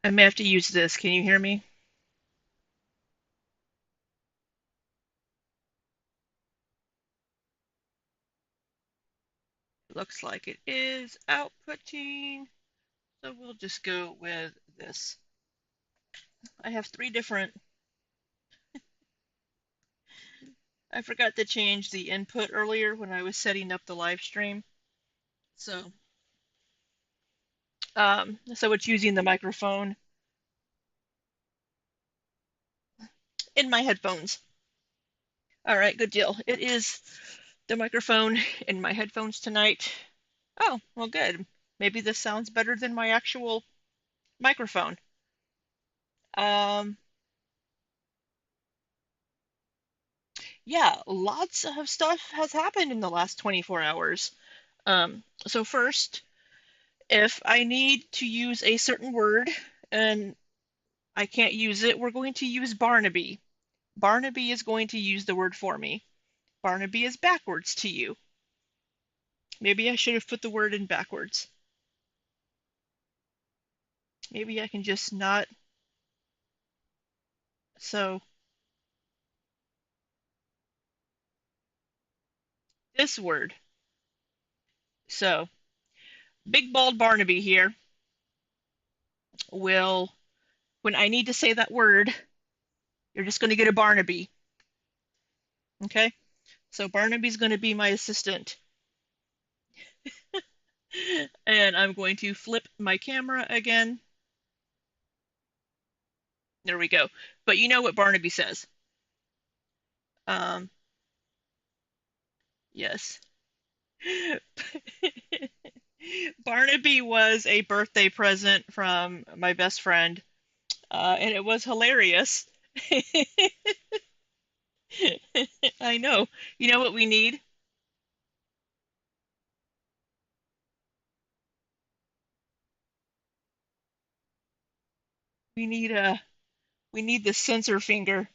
I may have to use this. Can you hear me? Looks like it is outputting, so we'll just go with this. I have three different. I forgot to change the input earlier when I was setting up the live stream. So, so it's using the microphone in my headphones. All right, good deal. It is the microphone in my headphones tonight. Oh, well, good. Maybe this sounds better than my actual microphone. Um, yeah, lots of stuff has happened in the last 24 hours. So first, if I need to use a certain word and I can't use it, we're going to use Barnaby. Barnaby is going to use the word for me. Barnaby is backwards to you. Maybe I should have put the word in backwards. Maybe I can just not. So this word. So big bald Barnaby here will, when I need to say that word, you're just going to get a Barnaby. Okay? So Barnaby's going to be my assistant. And I'm going to flip my camera again. There we go. But you know what Barnaby says. Um, yes. Barnaby was a birthday present from my best friend, and it was hilarious. I know. You know what we need? We need we need the sensor finger.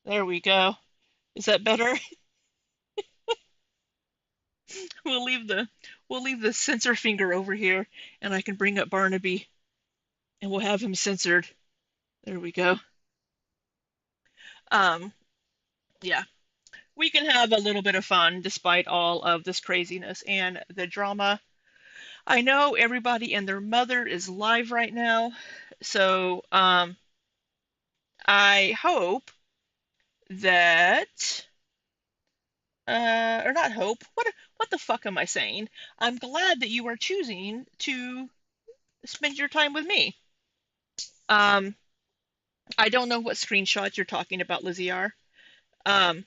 There we go. Is that better? We'll leave the we'll leave the sensor finger over here, and I can bring up Barnaby, and we'll have him censored. There we go. Um, yeah, we can have a little bit of fun despite all of this craziness and the drama. I know everybody and their mother is live right now, so I hope that, or not hope. What the fuck am I saying? I'm glad that you are choosing to spend your time with me. Um, I don't know what screenshot you're talking about, Lizzie R. Um,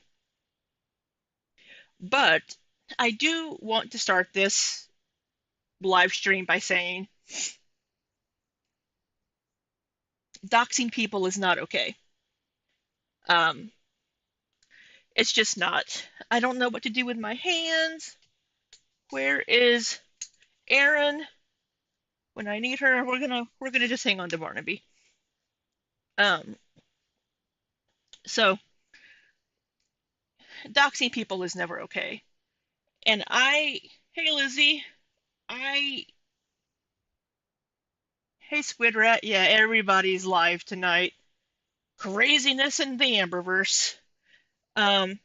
but I do want to start this live stream by saying doxing people is not okay. Um, it's just not. I don't know what to do with my hands. Where is Erin? When I need her, we're gonna just hang on to Barnaby. Um, so doxing people is never okay. And hey Lizzie, I, hey Squid Rat, yeah, everybody's live tonight. Craziness in the Amberverse. Um,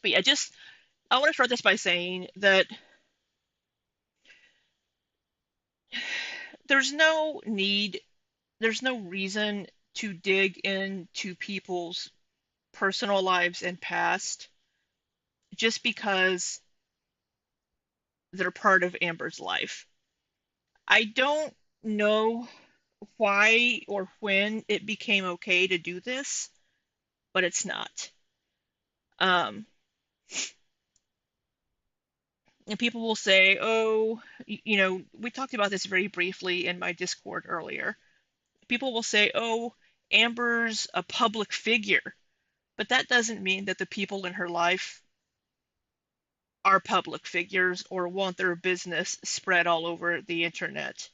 but yeah, just I want to start this by saying that there's no need, there's no reason to dig into people's personal lives and past just because they're part of Amber's life. I don't know why or when it became okay to do this, but it's not. Um, and people will say, oh, we talked about this very briefly in my Discord earlier. People will say, oh, Amber's a public figure, but that doesn't mean that the people in her life are public figures or want their business spread all over the internet.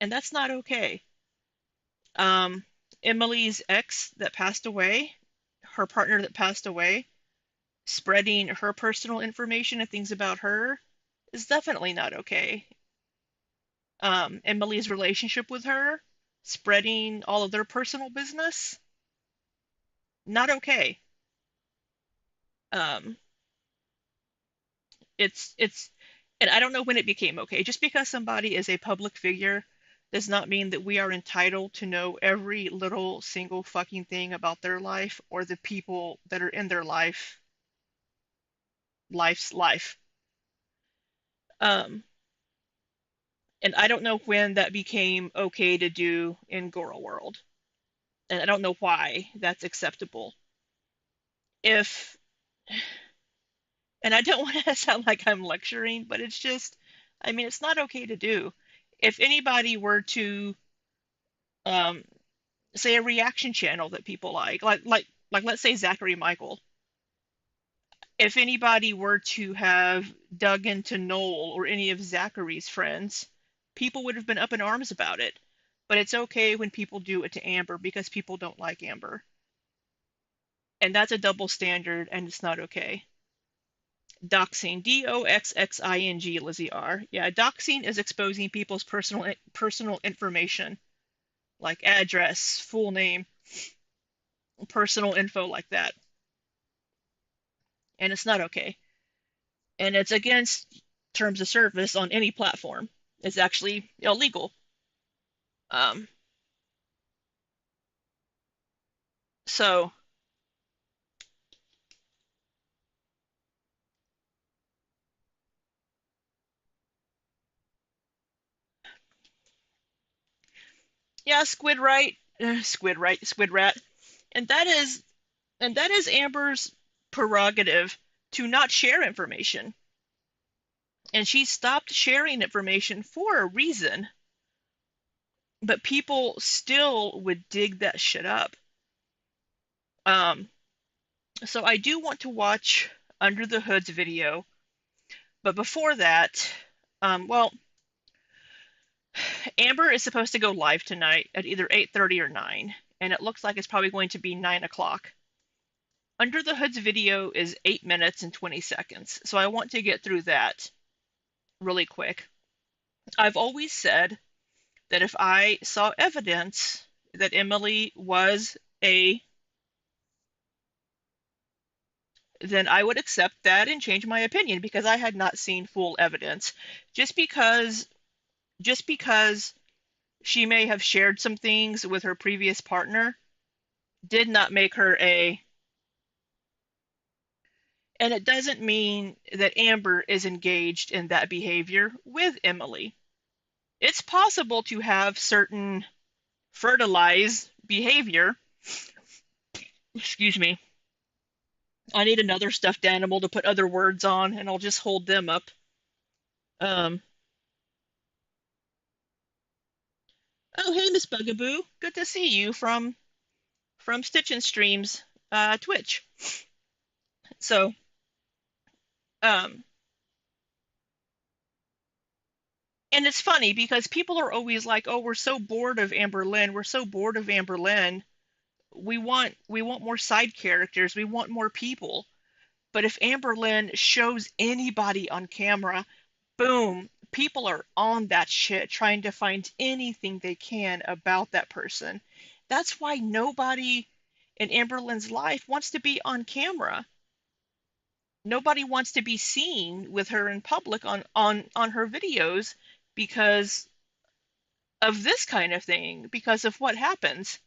And that's not okay. Um, Emily's ex that passed away, her partner that passed away, spreading her personal information and things about her is definitely not okay. Emily's relationship with her, spreading all of their personal business, not okay. Um, it's and I don't know when it became okay. Just because somebody is a public figure does not mean that we are entitled to know every little single fucking thing about their life or the people that are in their life's life. Um, and I don't know when that became okay to do in Gora World, and I don't know why that's acceptable. If and I don't want to sound like I'm lecturing, but it's just, I mean, it's not okay to do. If anybody were to um, say a reaction channel that people like let's say Zachary Michael. If anybody were to have dug into Noel or any of Zachary's friends, people would have been up in arms about it. But it's okay when people do it to Amber because people don't like Amber. And that's a double standard and it's not okay. Doxing, Doxxing, Lizzie R. Yeah, doxing is exposing people's personal information, like address, full name, personal info like that. And it's not okay. And it's against terms of service on any platform. It's actually illegal. Um, so yeah, Squid Rat, and that is Amber's prerogative to not share information, and she stopped sharing information for a reason, but people still would dig that shit up. Um, so I do want to watch Under the Hood's video, but before that, well, Amber is supposed to go live tonight at either 8:30 or 9, and it looks like it's probably going to be 9 o'clock. Under the Hood's video is 8 minutes and 20 seconds, so I want to get through that really quick. I've always said that if I saw evidence that Emily was a then I would accept that and change my opinion because I had not seen full evidence. Just because just because she may have shared some things with her previous partner did not make her a and it doesn't mean that Amber is engaged in that behavior with Emily. It's possible to have certain fertilized behavior. Excuse me. I need another stuffed animal to put other words on, and I'll just hold them up. Um, oh, hey, Miss Bugaboo. Good to see you from Stitch and Streams Twitch. So, um, and it's funny because people are always like, "Oh, we're so bored of Amber Lynn. We're so bored of Amber Lynn. We want more side characters. We want more people." But if Amber Lynn shows anybody on camera, boom, people are on that shit trying to find anything they can about that person. That's why nobody in Amber Lynn's life wants to be on camera. Nobody wants to be seen with her in public on her videos because of this kind of thing, because of what happens.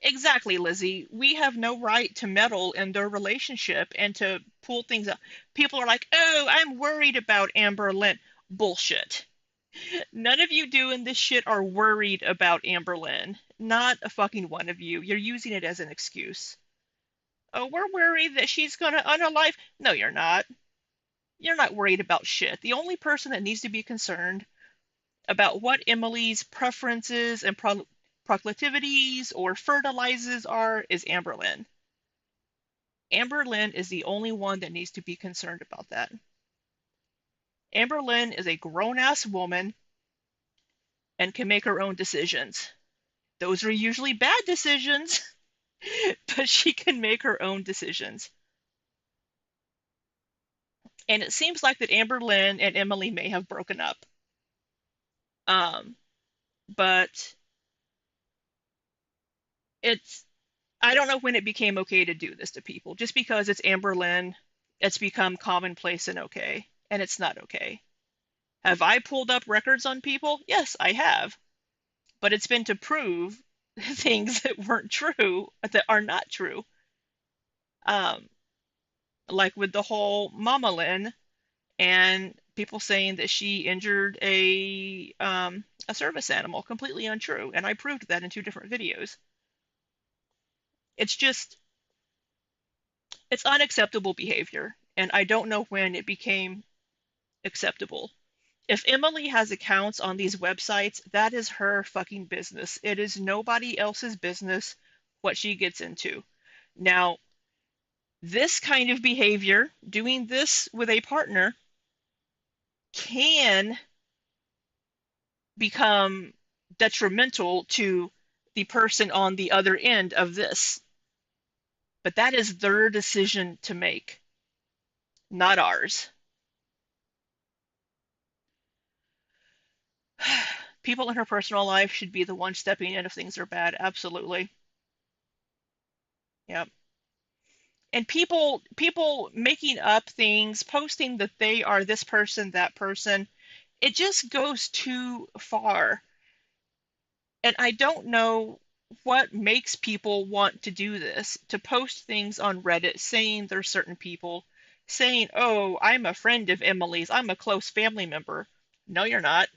Exactly, Lizzie. We have no right to meddle in their relationship and to pull things up. People are like, "Oh, I'm worried about Amber Lynn." Bullshit. None of you doing this shit are worried about Amber Lynn. Not a fucking one of you. You're using it as an excuse. Oh, we're worried that she's gonna unalive. No, you're not. You're not worried about shit. The only person that needs to be concerned about what Emily's preferences and proclivities or fertilizes are is Amber Lynn. Amber Lynn is the only one that needs to be concerned about that. Amber Lynn is a grown ass woman and can make her own decisions. Those are usually bad decisions, but she can make her own decisions. And it seems like that Amberlynn and Emily may have broken up. Um, but it's I don't know when it became okay to do this to people. Just because it's Amberlynn, it's become commonplace and okay, and it's not okay. Have I pulled up records on people? Yes, I have. But it's been to prove things that weren't true, that are not true. Um, like with the whole Mama Lynn and people saying that she injured a service animal, completely untrue, and I proved that in two different videos. It's just it's unacceptable behavior, and I don't know when it became acceptable. If Emily has accounts on these websites, that is her fucking business. It is nobody else's business what she gets into. Now, this kind of behavior, doing this with a partner, can become detrimental to the person on the other end of this. But that is their decision to make, not ours. People in her personal life should be the ones stepping in if things are bad. Absolutely. Yep. And people making up things, posting that they are this person, that person, it just goes too far. And I don't know what makes people want to do this, to post things on Reddit saying they're certain people, saying, "Oh, I'm a friend of Emily's, I'm a close family member." No, you're not.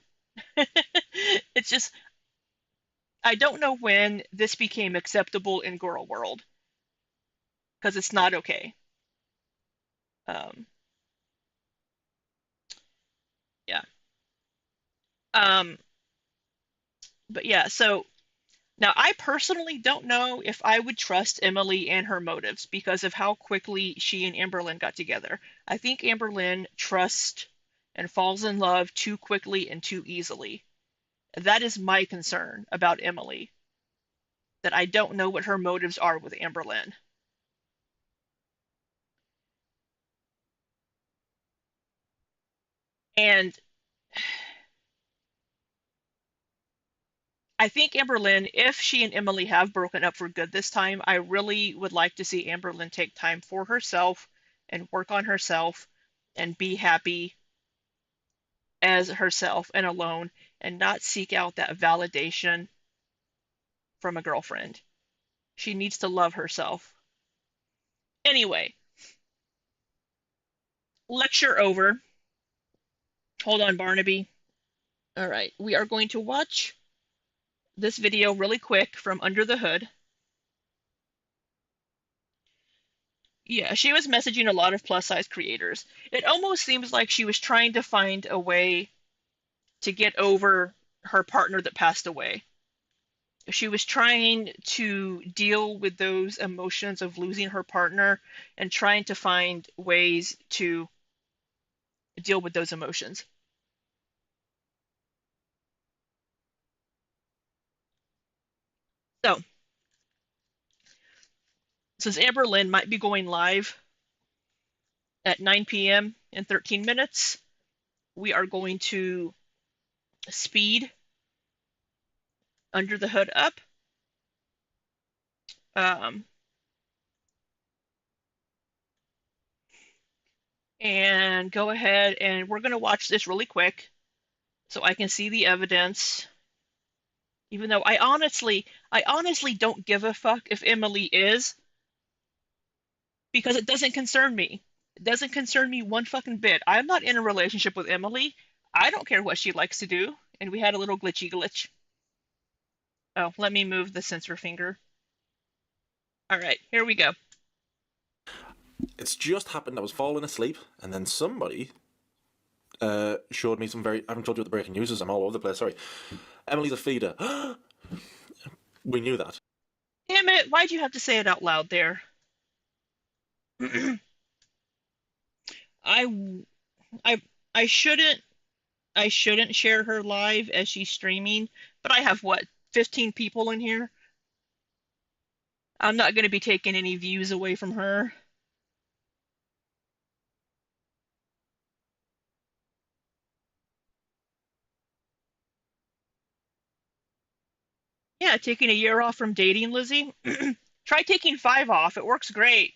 It's just I don't know when this became acceptable in girl world because it's not okay. Um, yeah. Um, but yeah, so now I personally don't know if I would trust Emily and her motives because of how quickly she and Amberlynn got together. I think Amberlynn trusts and falls in love too quickly and too easily. That is my concern about Emily, that I don't know what her motives are with Amberlynn. And I think Amberlynn, if she and Emily have broken up for good this time, I really would like to see Amberlynn take time for herself and work on herself and be happy as herself and alone and not seek out that validation from a girlfriend. She needs to love herself. Anyway, lecture over. Hold on, Barnaby. All right, we are going to watch this video really quick from Under the Hood. Yeah, she was messaging a lot of plus size creators. It almost seems like she was trying to find a way to get over her partner that passed away. She was trying to deal with those emotions of losing her partner and trying to find ways to deal with those emotions. So, since Amber Lynn might be going live at 9 p.m. in 13 minutes, we are going to speed Under the Hood up. Um, and go ahead and we're going to watch this really quick so I can see the evidence. Even though I honestly don't give a fuck if Emily is, because it doesn't concern me. It doesn't concern me one fucking bit. I'm not in a relationship with Emily. I don't care what she likes to do. And we had a little glitchy glitch. Oh, let me move the sensor finger. All right, here we go. It's just happened I was falling asleep, and then somebody showed me some very. I haven't told you what the breaking news is. I'm all over the place. Sorry. Emily the feeder. We knew that. Damn it! Why'd you have to say it out loud there? I I I shouldn't share her live as she's streaming, but I have what, 15 people in here. I'm not going to be taking any views away from her. Yeah, taking a year off from dating, Lizzie. Try taking 5 off. It works great.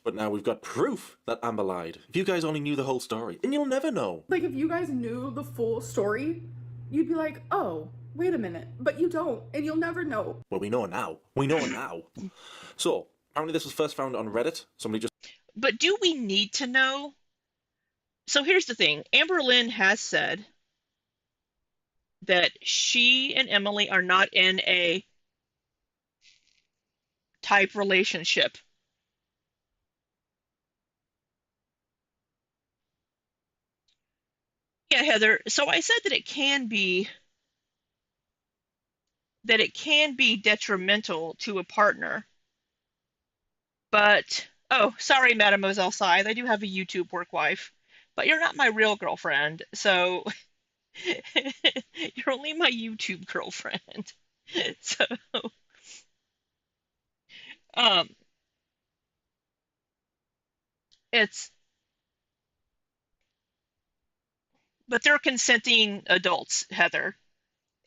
But now we've got proof that Amber lied. If you guys only knew the whole story, and you'll never know. Like, if you guys knew the full story, you'd be like, oh, wait a minute. But you don't, and you'll never know. Well, we know now. We know now. So, apparently this was first found on Reddit. Somebody just... But do we need to know? So here's the thing. Amber Lynn has said that she and Emily are not in a type relationship. Yeah, Heather. So I said that it can be detrimental to a partner. But oh, sorry, Mademoiselle Scythe, I do have a YouTube work wife, but you're not my real girlfriend, so you're only my YouTube girlfriend. So, um, it's but they're consenting adults, Heather,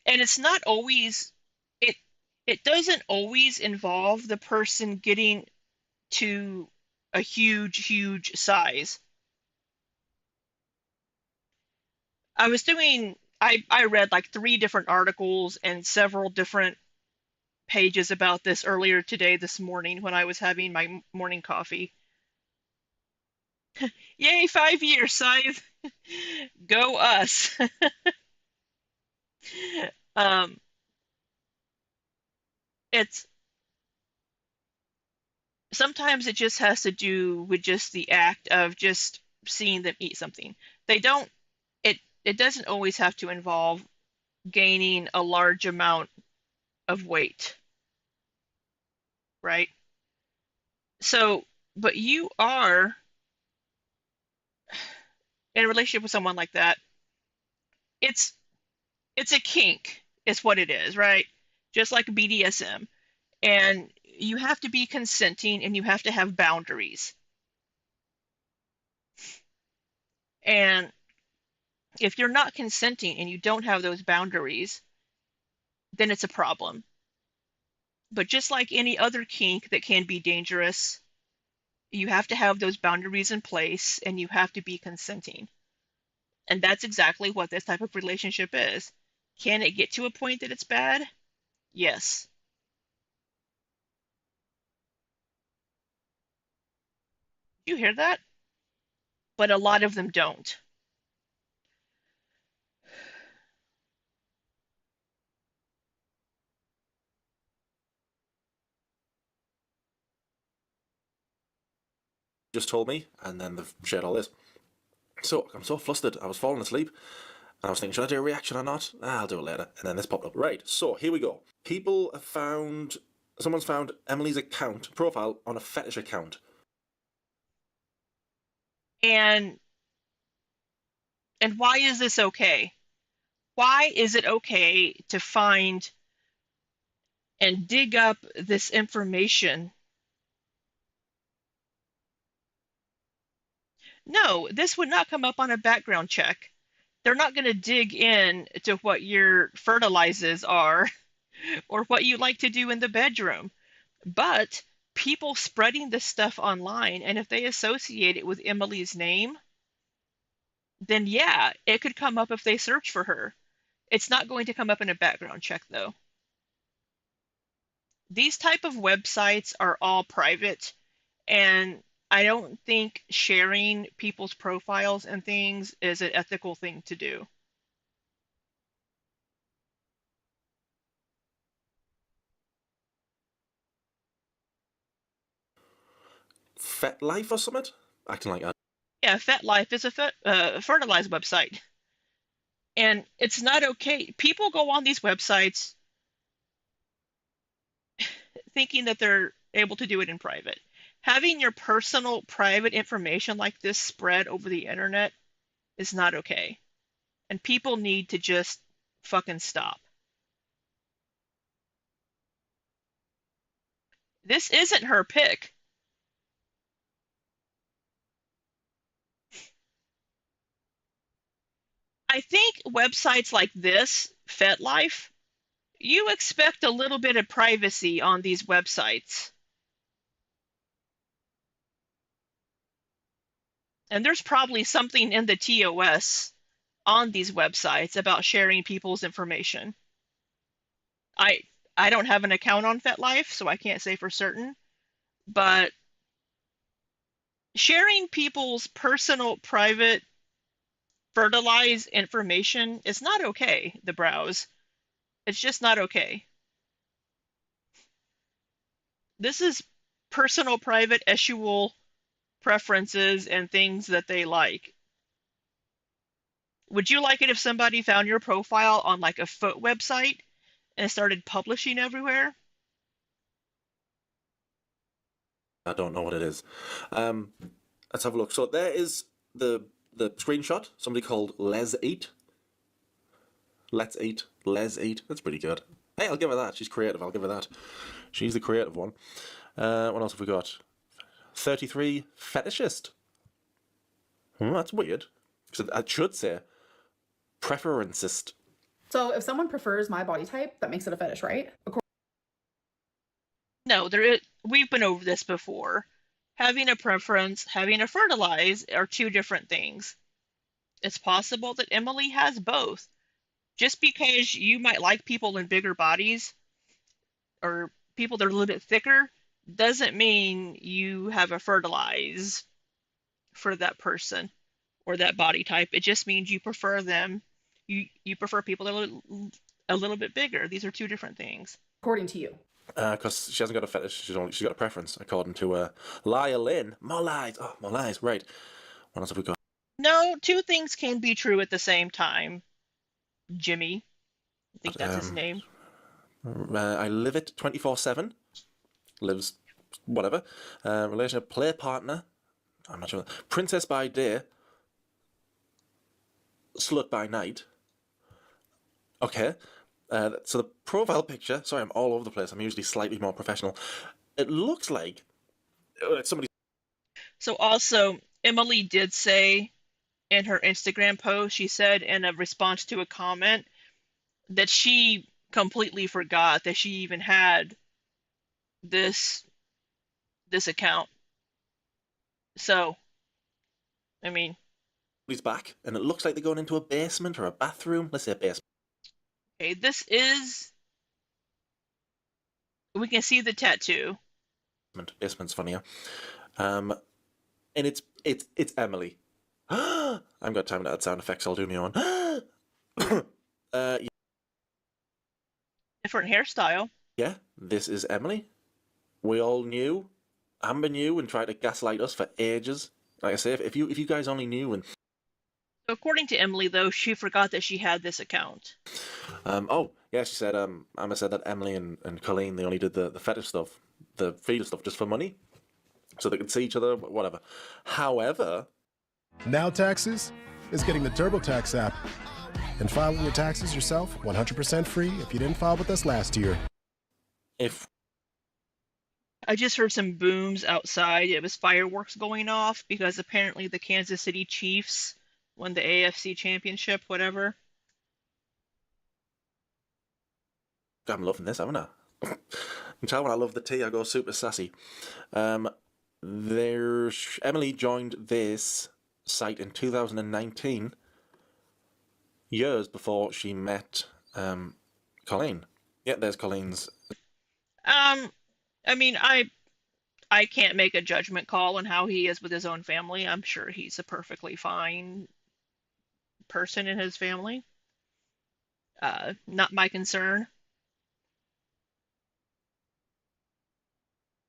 and it's not always it it doesn't always involve the person getting to a huge size. I read like 3 different articles and several different pages about this earlier today this morning when I was having my morning coffee. Yay, 5 years, Scythe. Go us. um it's sometimes it just has to do with just the act of just seeing them eat something. They don't it it doesn't always have to involve gaining a large amount of weight, right? So, but you are in a relationship with someone like that. It's it's a kink, is what it is, right? Just like BDSM. And you have to be consenting and you have to have boundaries. And if you're not consenting and you don't have those boundaries, then it's a problem. But just like any other kink that can be dangerous, you have to have those boundaries in place and you have to be consenting. And that's exactly what this type of relationship is. Can it get to a point that it's bad? Yes. You hear that? But a lot of them don't. just told me, and then they've shared all this. So, I'm so flustered. I was falling asleep, and I was thinking, should I do a reaction or not? I'll do it later. And then this popped up. Right, so here we go. People have found... Someone's found Emily's account, profile, on a fetish account. And why is this okay? Why is it okay to find and dig up this information? No, this would not come up on a background check. They're not going to dig in to what your fertilizers are or what you like to do in the bedroom. But people spreading this stuff online, and if they associate it with Emily's name, then yeah, it could come up if they search for her. It's not going to come up in a background check, though. These type of websites are all private, and I don't think sharing people's profiles and things is an ethical thing to do. FetLife or something? Acting like that. Yeah, FetLife is a fertilizer website, and it's not okay. People go on these websites thinking that they're able to do it in private. Having your personal private information like this spread over the internet is not okay. And people need to just fucking stop. This isn't her pick. I think websites like this, FetLife, you expect a little bit of privacy on these websites. And there's probably something in the TOS on these websites about sharing people's information. I I don't have an account on FetLife, so I can't say for certain, but sharing people's personal, private, fertilized information is not okay, the browse. It's just not okay. This is personal, private, essual preferences and things that they like. Would you like it if somebody found your profile on like a foot website and started publishing everywhere? I don't know what it is. Let's have a look. So there is the screenshot. Somebody called Les Eat. Let's Eat. Les Eat. That's pretty good. Hey, I'll give her that. She's creative. I'll give her that. She's the creative one. What else have we got? 33 fetishist. That's weird. Because I should say preferencist. So if someone prefers my body type, that makes it a fetish, right? No, we've been over this before. Having a preference, having a fertilize are two different things. It's possible that Emily has both. Just because you might like people in bigger bodies or people that are a little bit thicker doesn't mean you have a fertilize for that person or that body type. It just means you prefer them. You prefer people that are a little bit bigger. These are two different things. According to you. Because she hasn't got a fetish, she's got a preference, according to Lyle Lynn. More lies. Oh, more lies. Right. What else have we got? No, two things can be true at the same time. Jimmy, I think that's his name. I live it 24/7. Lives whatever. Relationship, play partner. I'm not sure. Princess by day. Slut by night. Okay. So the profile picture. Sorry, I'm all over the place. I'm usually slightly more professional. It looks like it's somebody. So also, Emily did say in her Instagram post, she said in a response to a comment that she completely forgot that she even had this account. So, I mean, He's back, and it looks like they're going into a basement or a bathroom. Let's say a basement. okay, this is. We can see the tattoo. Basement's funnier. And it's Emily. I haven't got time to add sound effects. I'll do my own. Yeah. Different hairstyle. Yeah, this is Emily. We all knew. Amber knew and tried to gaslight us for ages. Like I say, if you guys only knew and According to Emily, though, she forgot that she had this account. oh yeah, she said Emma said that Emily and Colleen, they only did the fetish stuff, the feeder stuff, just for money, so they could see each other, whatever. However, Now Taxes is getting the TurboTax app and filing your taxes yourself 100% free if you didn't file with us last year. if I just heard some booms outside. It was fireworks going off because apparently the Kansas City Chiefs won the AFC championship, whatever. I'm loving this, haven't I? You can tell when I love the tea, I go super sassy. There's Emily joined this site in 2019, years before she met Colleen. Yeah, there's Colleen's. I mean, I can't make a judgment call on how he is with his own family. I'm sure he's a perfectly fine person in his family. Not my concern.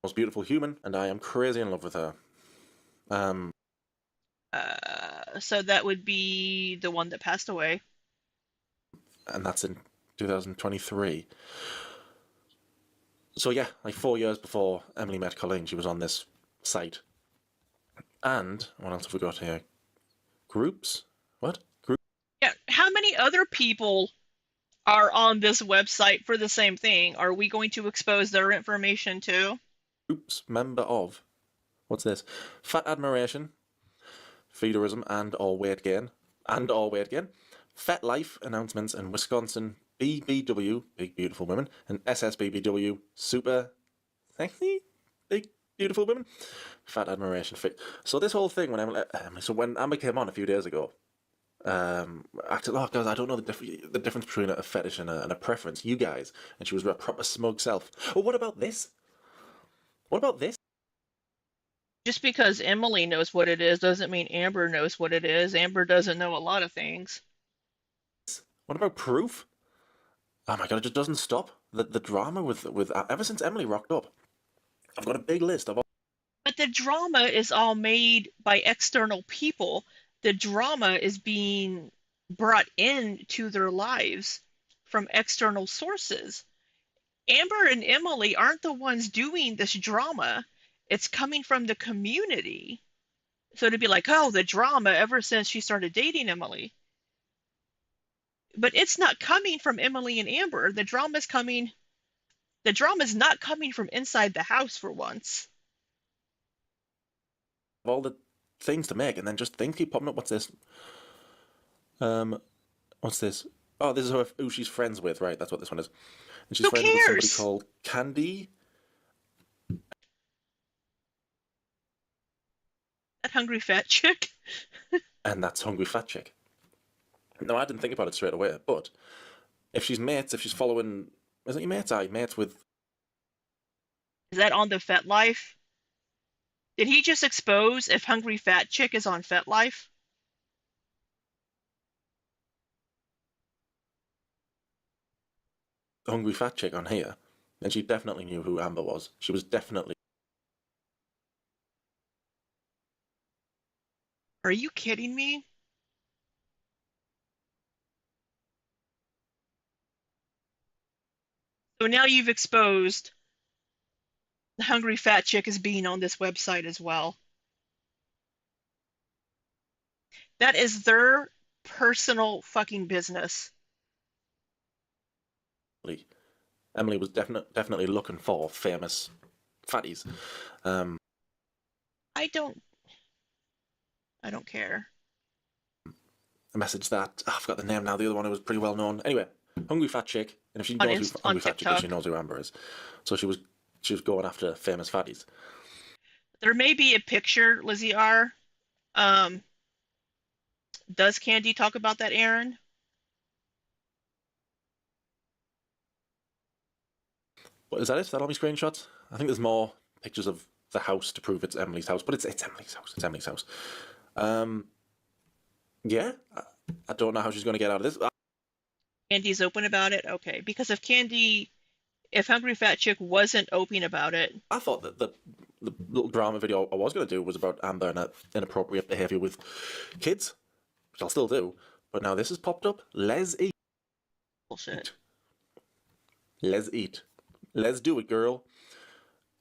Most beautiful human, and I am crazy in love with her. So that would be the one that passed away. And that's in 2023. So yeah, like 4 years before Emily met Colleen, she was on this site. And what else have we got here? Groups? What? Yeah, how many other people are on this website for the same thing? Are we going to expose their information too? Groups member of. What's this? Fat admiration, feederism, and or weight gain. FetLife announcements in Wisconsin, BBW, Big Beautiful Women, and SSBBW, Super Sexy Big Beautiful Women, Fat Admiration Fit. So this whole thing, when Amber came on a few days ago, acted, oh guys, I don't know the difference between a fetish and a preference, you guys, and she was a proper smug self. Well, what about this? What about this? Just because Emily knows what it is doesn't mean Amber knows what it is. Amber doesn't know a lot of things. What about proof? Oh my god, it just doesn't stop. The drama with ever since Emily rocked up, I've got a big list of all. But the drama is all made by external people. The drama is being brought into their lives from external sources. Amber and Emily aren't the ones doing this drama. It's coming from the community. So to be like, oh, the drama ever since she started dating Emily. But it's not coming from Emily and Amber. The drama's not coming from inside the house for once. All the things to make, and then just things keep popping up. What's this? What's this? Oh, this is who she's friends with, right? That's what this one is. And she's Who friends with somebody cares? called Candy. That hungry fat chick. And that's Hungry Fat Chick. No, I didn't think about it straight away, but if she's following, isn't he mates? Aye, mates with Is that on the FetLife? Did he just expose if hungry fat chick is on FetLife? Hungry Fat Chick on here, and she definitely knew who Amber was. She was definitely. Are you kidding me? So now you've exposed the hungry fat chick as being on this website as well. That is their personal fucking business. Emily was definitely looking for famous fatties. I don't care. A message that I forgot the name now. The other one was pretty well known. Anyway, Hungry Fat Chick, and if she On knows who Hungry Fat Chick is, TikTok. she knows who Amber is. So she was going after famous fatties. There may be a picture, Lizzie R. Does Candy talk about that, Aaron? What is that? Is that all my screenshots? I think there's more pictures of the house to prove it's Emily's house, but it's Emily's house. It's Emily's house. Yeah, I don't know how she's going to get out of this. Candy's open about it? Okay. Because if Hungry Fat Chick wasn't open about it, I thought that the little drama video I was going to do was about Amber and her inappropriate behaviour with kids, which I'll still do. But now this has popped up. Les eat. bullshit. Les eat. Let's do it, girl.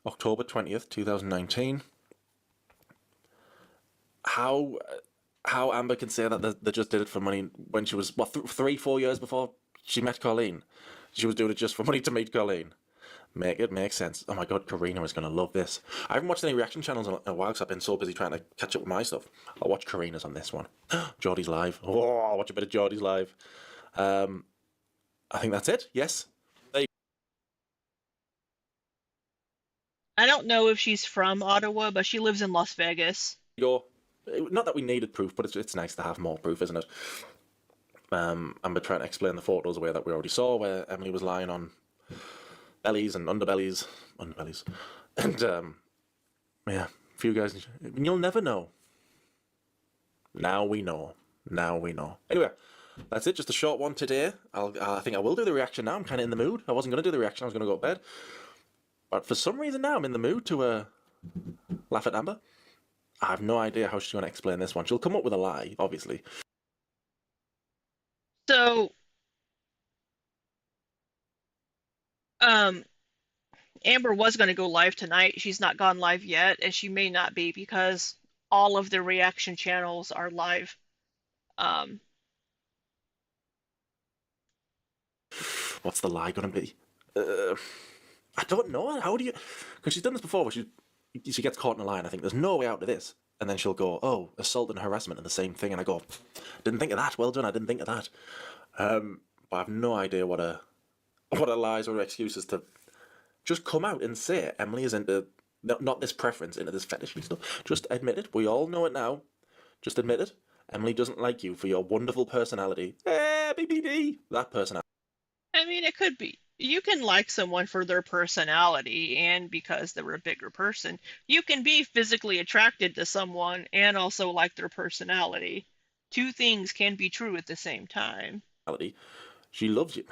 October 20th, 2019. How Amber can say that they just did it for money when she was, what, 3-4 years before she met Colleen? She was doing it just for money to meet Colleen. Make it make sense. Oh my god, Karina is going to love this. I haven't watched any reaction channels in a while because I've been so busy trying to catch up with my stuff. I'll watch Karina's on this one. Geordie's Live. Oh, I'll watch a bit of Geordie's Live. I think that's it. Yes. There I don't know if she's from Ottawa, but she lives in Las Vegas. you go. Not that we needed proof, but it's nice to have more proof, isn't it? And we're trying to explain the photos away that we already saw, where Emily was lying on bellies and underbellies, and yeah, a few guys. You'll never know. Now we know. Anyway, that's it. Just a short one today. I think I will do the reaction now. I'm kind of in the mood. I wasn't going to do the reaction. I was going to go to bed, but for some reason now I'm in the mood to laugh at Amber. I have no idea how she's going to explain this one. She'll come up with a lie, obviously. So, Amber was going to go live tonight. She's not gone live yet, and she may not be because all of the reaction channels are live. What's the lie going to be? I don't know. How do you... Because she's done this before where she gets caught in a lie, and I think there's no way out of this. and then she'll go, "Oh, assault and harassment are the same thing," and I go, "Didn't think of that. Well done. I didn't think of that." But I have no idea what her lies or excuses to just come out and say Emily is into not this preference, into this fetishy stuff. Just admit it. We all know it now. Just admit it. Emily doesn't like you for your wonderful personality. BBD. That personality. I mean, it could be. You can like someone for their personality and because they're a bigger person. You can be physically attracted to someone and also like their personality. Two things can be true at the same time. She loves you.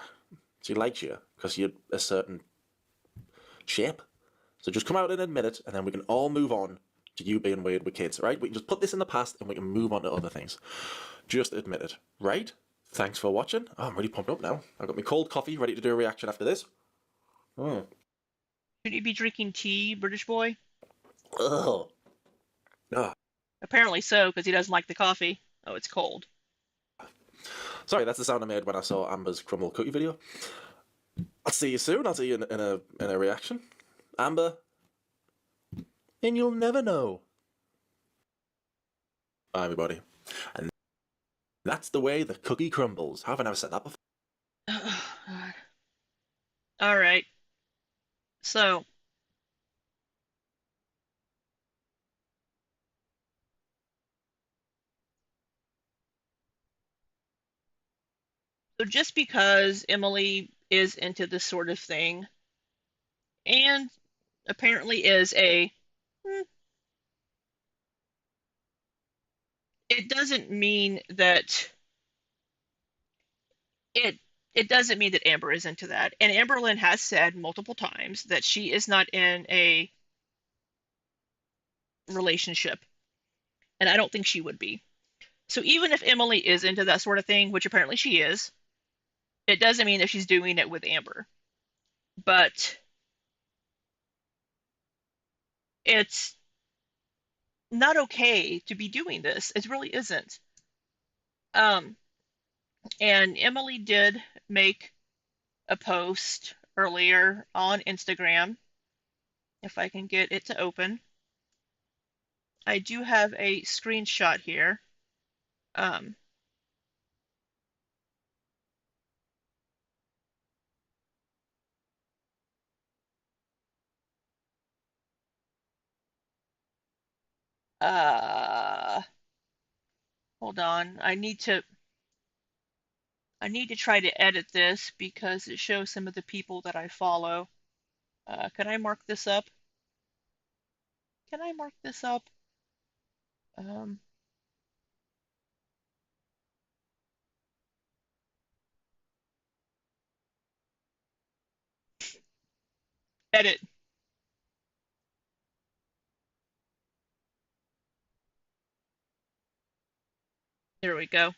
She likes you because you're a certain shape. So just come out and admit it, and then we can all move on to you being weird with kids, right? We can just put this in the past and we can move on to other things. Just admit it, right? Thanks for watching. Oh, I'm really pumped up now. I've got my cold coffee ready to do a reaction after this. Should you be drinking tea, British boy? Ugh. Ah. Apparently so, because he doesn't like the coffee. Oh, it's cold. Sorry, that's the sound I made when I saw Amber's crumble cookie video. I'll see you soon. I'll see you in a reaction. Amber. And you'll never know. Bye, everybody. And that's the way the cookie crumbles. How have I never said that before? Oh, God. All right. So, just because Emily is into this sort of thing, and apparently is it doesn't mean that it it doesn't mean that Amber is into that. And Amberlynn has said multiple times that she is not in a relationship, and I don't think she would be. So even if Emily is into that sort of thing, which apparently she is, it doesn't mean that she's doing it with Amber. But it's not okay to be doing this. It really isn't. Um, and Emily did make a post earlier on Instagram. If I can get it to open. I do have a screenshot here. Um, uh, hold on. I need to try to edit this because it shows some of the people that I follow. Can I mark this up? Can I mark this up? Um, edit. There we go.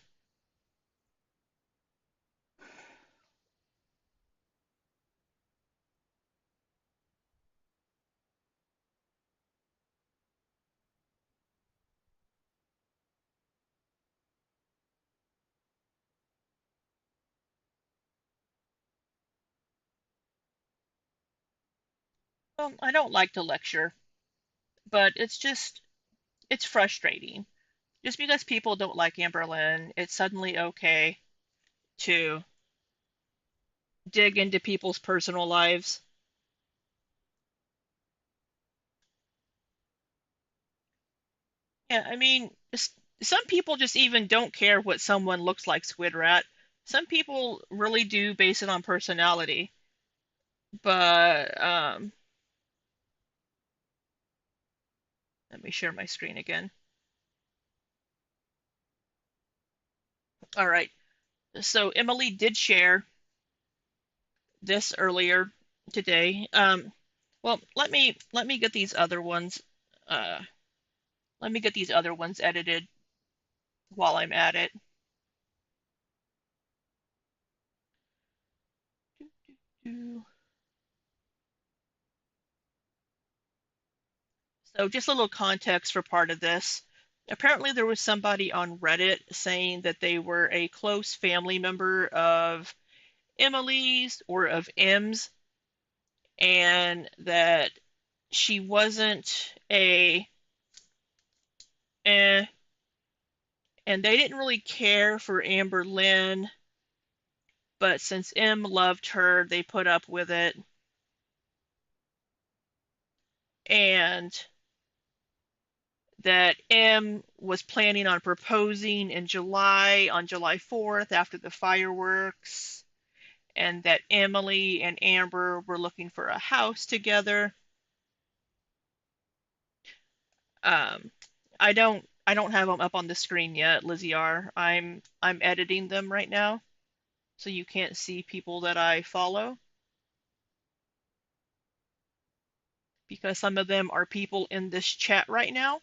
I don't like to lecture, but it's frustrating. Just because people don't like Amberlynn, it's suddenly okay to dig into people's personal lives. Yeah, I mean, some people just even don't care what someone looks like, Squid Rat. Some people really do base it on personality. But let me share my screen again. All right. So Emily did share this earlier today. Well, let me get these other ones. Uh, let me get these other ones edited while I'm at it. So just a little context for part of this. Apparently there was somebody on Reddit saying that they were a close family member of Emily's or of M's, and that she wasn't a eh. And they didn't really care for Amber Lynn, but since M loved her, they put up with it. And that M was planning on proposing in July, on July 4th, after the fireworks, and that Emily and Amber were looking for a house together. Um, I don't have them up on the screen yet, Lizzie R. I'm editing them right now, so you can't see people that I follow because some of them are people in this chat right now.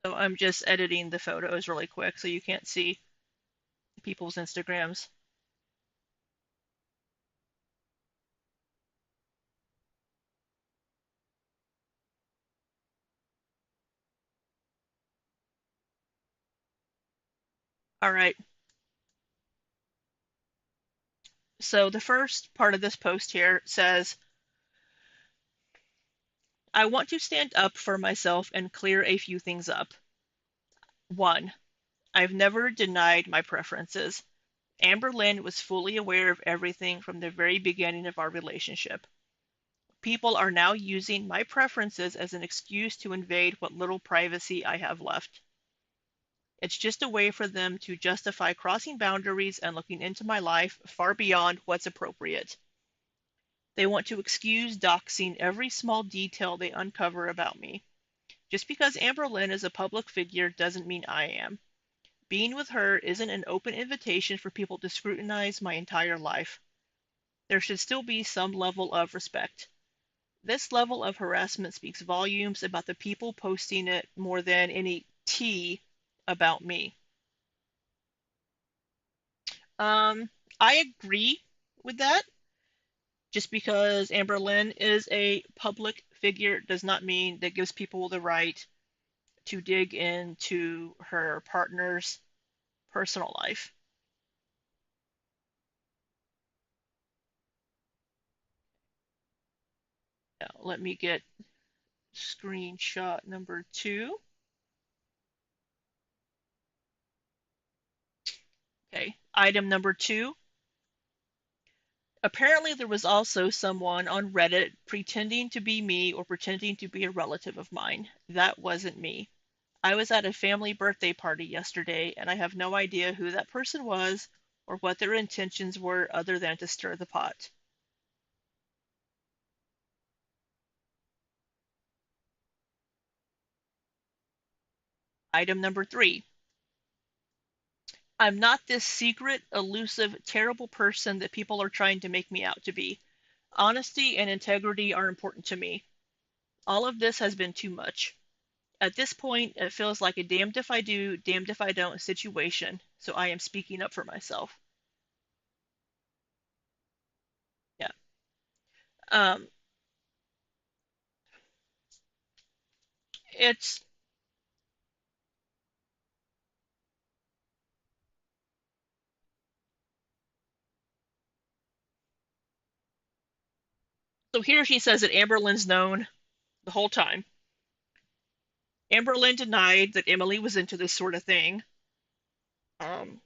So I'm just editing the photos really quick so you can't see people's Instagrams. All right. So the first part of this post here says, I want to stand up for myself and clear a few things up. 1. I've never denied my preferences. Amber Lynn was fully aware of everything from the very beginning of our relationship. People are now using my preferences as an excuse to invade what little privacy I have left. It's just a way for them to justify crossing boundaries and looking into my life far beyond what's appropriate. They want to excuse doxing every small detail they uncover about me. Just because Amber Lynn is a public figure doesn't mean I am. Being with her isn't an open invitation for people to scrutinize my entire life. There should still be some level of respect. This level of harassment speaks volumes about the people posting it more than any tea about me. Um, I agree with that. Just because Amber Lynn is a public figure does not mean that gives people the right to dig into her partner's personal life. Now, let me get screenshot number 2. Okay, item number 2. Apparently, there was also someone on Reddit pretending to be me or pretending to be a relative of mine. That wasn't me. I was at a family birthday party yesterday, and I have no idea who that person was or what their intentions were other than to stir the pot. Item number 3. I'm not this secret, elusive, terrible person that people are trying to make me out to be. Honesty and integrity are important to me. All of this has been too much. At this point, it feels like a damned if I do, damned if I don't situation, so I am speaking up for myself. Yeah. Um, it's so here she says that Amber Lynn's known the whole time. Amber Lynn denied that Emily was into this sort of thing. Um,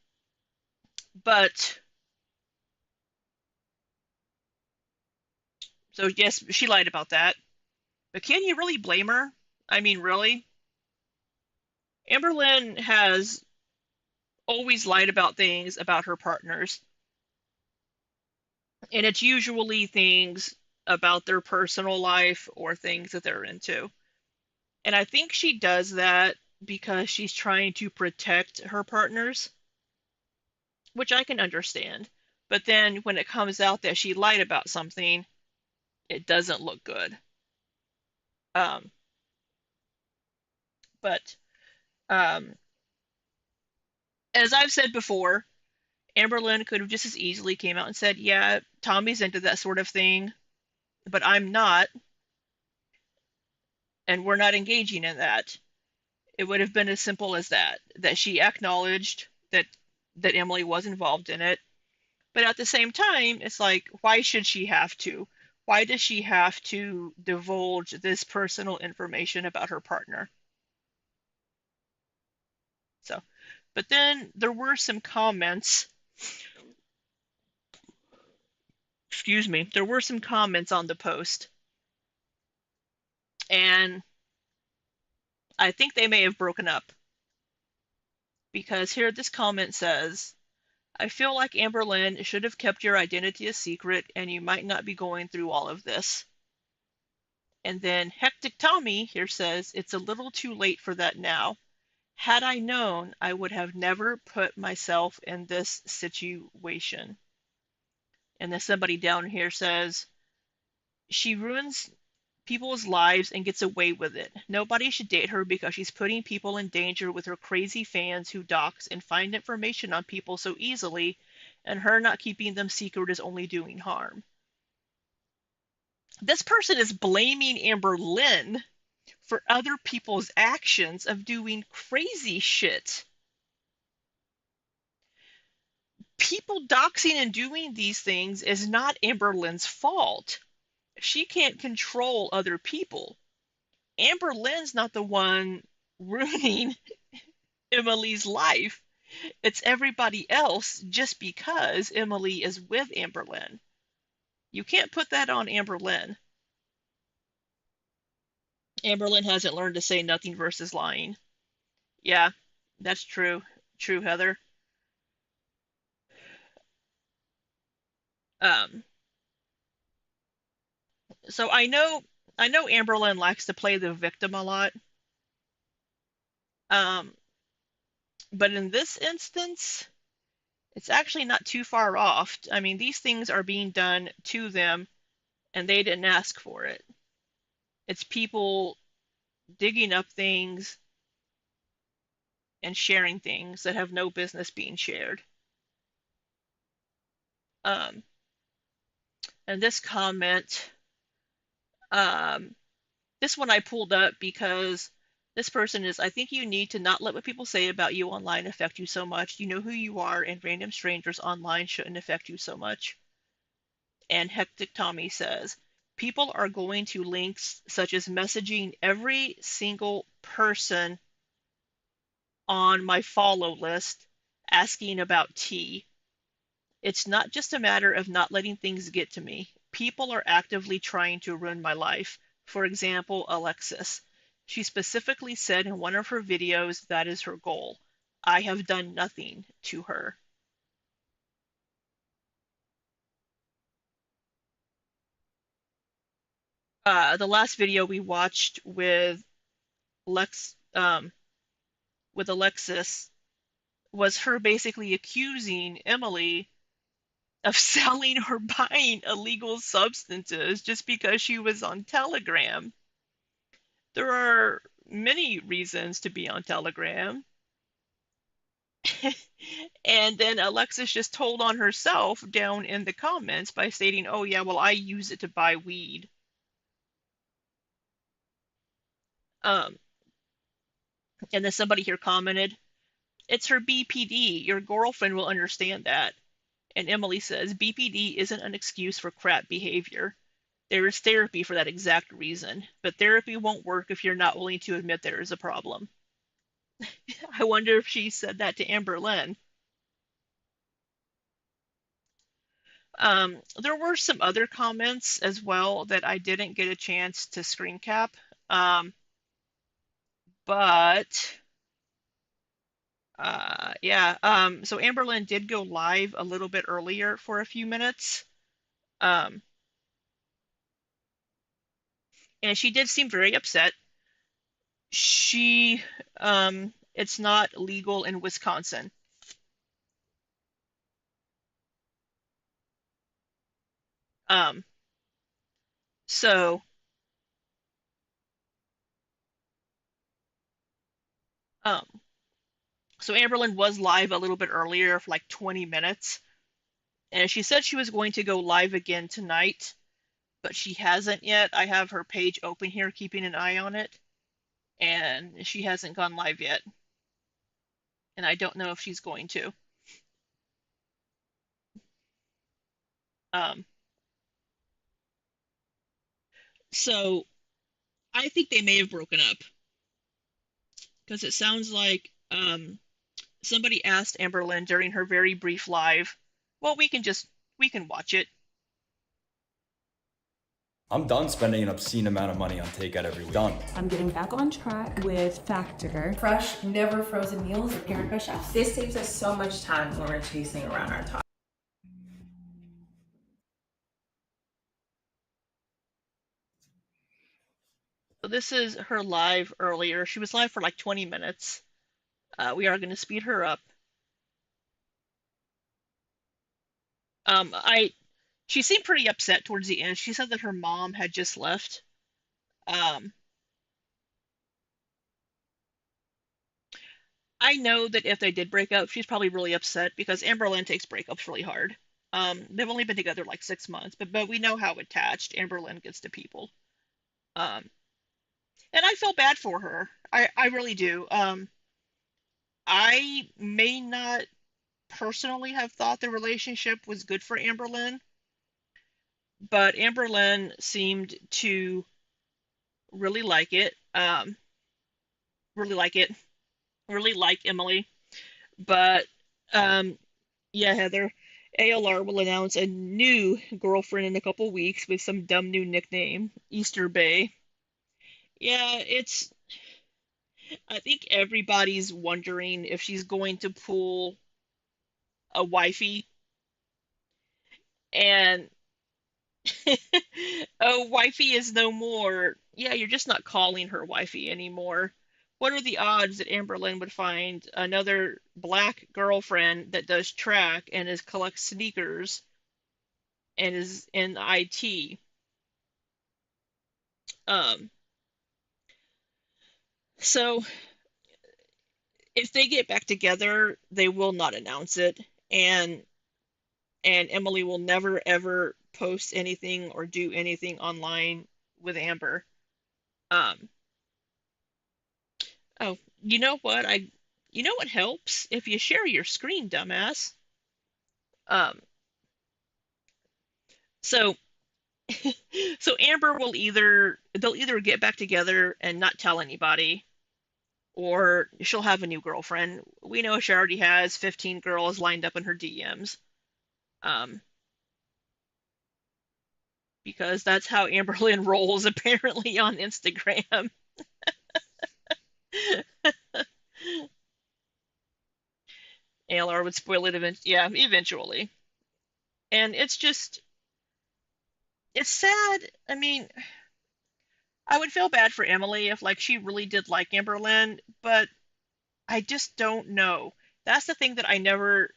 but so yes, she lied about that. But can you really blame her? I mean, really? Amber Lynn has always lied about things about her partners, and it's usually things about their personal life or things that they're into. And I think she does that because she's trying to protect her partners, which I can understand. But then when it comes out that she lied about something, it doesn't look good. Um, but um, as I've said before, Amber Lynn could have just as easily came out and said, "Yeah, Tommy's into that sort of thing. but I'm not, and we're not engaging in that. It would have been as simple as that, that she acknowledged that Emily was involved in it. But at the same time, it's like, why should she have to? Why does she have to divulge this personal information about her partner? So, but then there were some comments, excuse me, there were some comments on the post, and I think they may have broken up because here this comment says, I feel like Amberlynn should have kept your identity a secret and you might not be going through all of this. And then Hectic Tommy here says, it's a little too late for that now. Had I known, I would have never put myself in this situation. And then somebody down here says, she ruins people's lives and gets away with it. Nobody should date her because she's putting people in danger with her crazy fans who dox and find information on people so easily, and her not keeping them secret is only doing harm. This person is blaming Amberlynn for other people's actions of doing crazy shit. People doxing and doing these things is not Amberlynn's fault. She can't control other people. Amberlynn's not the one ruining Emily's life. It's everybody else just because Emily is with Amberlynn. You can't put that on Amberlynn. Amberlynn hasn't learned to say nothing versus lying. Yeah, that's true. True, Heather. Um, so I know Amberlynn likes to play the victim a lot. Um, but in this instance, it's actually not too far off. I mean, these things are being done to them and they didn't ask for it. It's people digging up things and sharing things that have no business being shared. Um, and this comment, um, this one I pulled up because this person is, I think you need to not let what people say about you online affect you so much. You know who you are, and random strangers online shouldn't affect you so much. And Hectic Tommy says, people are going to links such as messaging every single person on my follow list asking about tea. It's not just a matter of not letting things get to me. People are actively trying to ruin my life. For example, Alexis. She specifically said in one of her videos that is her goal. I have done nothing to her. The last video we watched Lex, um, with Alexis was her basically accusing Emily of selling or buying illegal substances just because she was on Telegram. There are many reasons to be on Telegram. And then Alexis just told on herself down in the comments by stating, oh, yeah, well, I use it to buy weed. Um, and then somebody here commented, it's her BPD. Your girlfriend will understand that. And Emily says, BPD isn't an excuse for crap behavior. There is therapy for that exact reason, but therapy won't work if you're not willing to admit there is a problem. I wonder if she said that to Amberlynn. There were some other comments as well that I didn't get a chance to screen cap. But yeah, so Amberlynn did go live a little bit earlier for a few minutes. Um, and she did seem very upset. She, it's not legal in Wisconsin. Um, so, um, so Amberlynn was live a little bit earlier for like 20 minutes, and she said she was going to go live again tonight. but she hasn't yet. I have her page open here, keeping an eye on it, and she hasn't gone live yet. And I don't know if she's going to. Um, so I think they may have broken up because it sounds like somebody asked Amberlynn during her very brief live. Well, we can watch it. I'm done spending an obscene amount of money on takeout every week. Done. I'm getting back on track with Factor. Fresh, never frozen meals prepared by chefs. This saves us so much time when we're chasing around our top. So this is her live earlier. She was live for like 20 minutes. We are going to speed her up. She seemed pretty upset towards the end. She said that her mom had just left. Um, I know that if they did break up, she's probably really upset because Amberlynn takes breakups really hard. They've only been together like 6 months, but we know how attached Amberlynn gets to people. Um, and I feel bad for her. I really do. I may not personally have thought the relationship was good for Amberlynn, but Amberlynn seemed to really like it. Really like it. Really like Emily. But yeah, Heather, ALR will announce a new girlfriend in a couple weeks with some dumb new nickname, Easter Bay. Yeah, I think everybody's wondering if she's going to pull a wifey, and oh, wifey is no more. Yeah, you're just not calling her wifey anymore. What are the odds that Amberlynn would find another black girlfriend that does track and is collects sneakers and is in IT? Um, so if they get back together, they will not announce it, and Emily will never ever post anything or do anything online with Amber. Um, oh, you know what helps? If you share your screen, dumbass. Um, so, so Amber will they'll either get back together and not tell anybody, or she'll have a new girlfriend. We know she already has 15 girls lined up in her DMs. Um, because that's how Amberlynn rolls apparently on Instagram. ALR would spoil it eventually. And it's sad. I mean, I would feel bad for Emily if like she really did like Amberlynn, but I just don't know. That's the thing that I never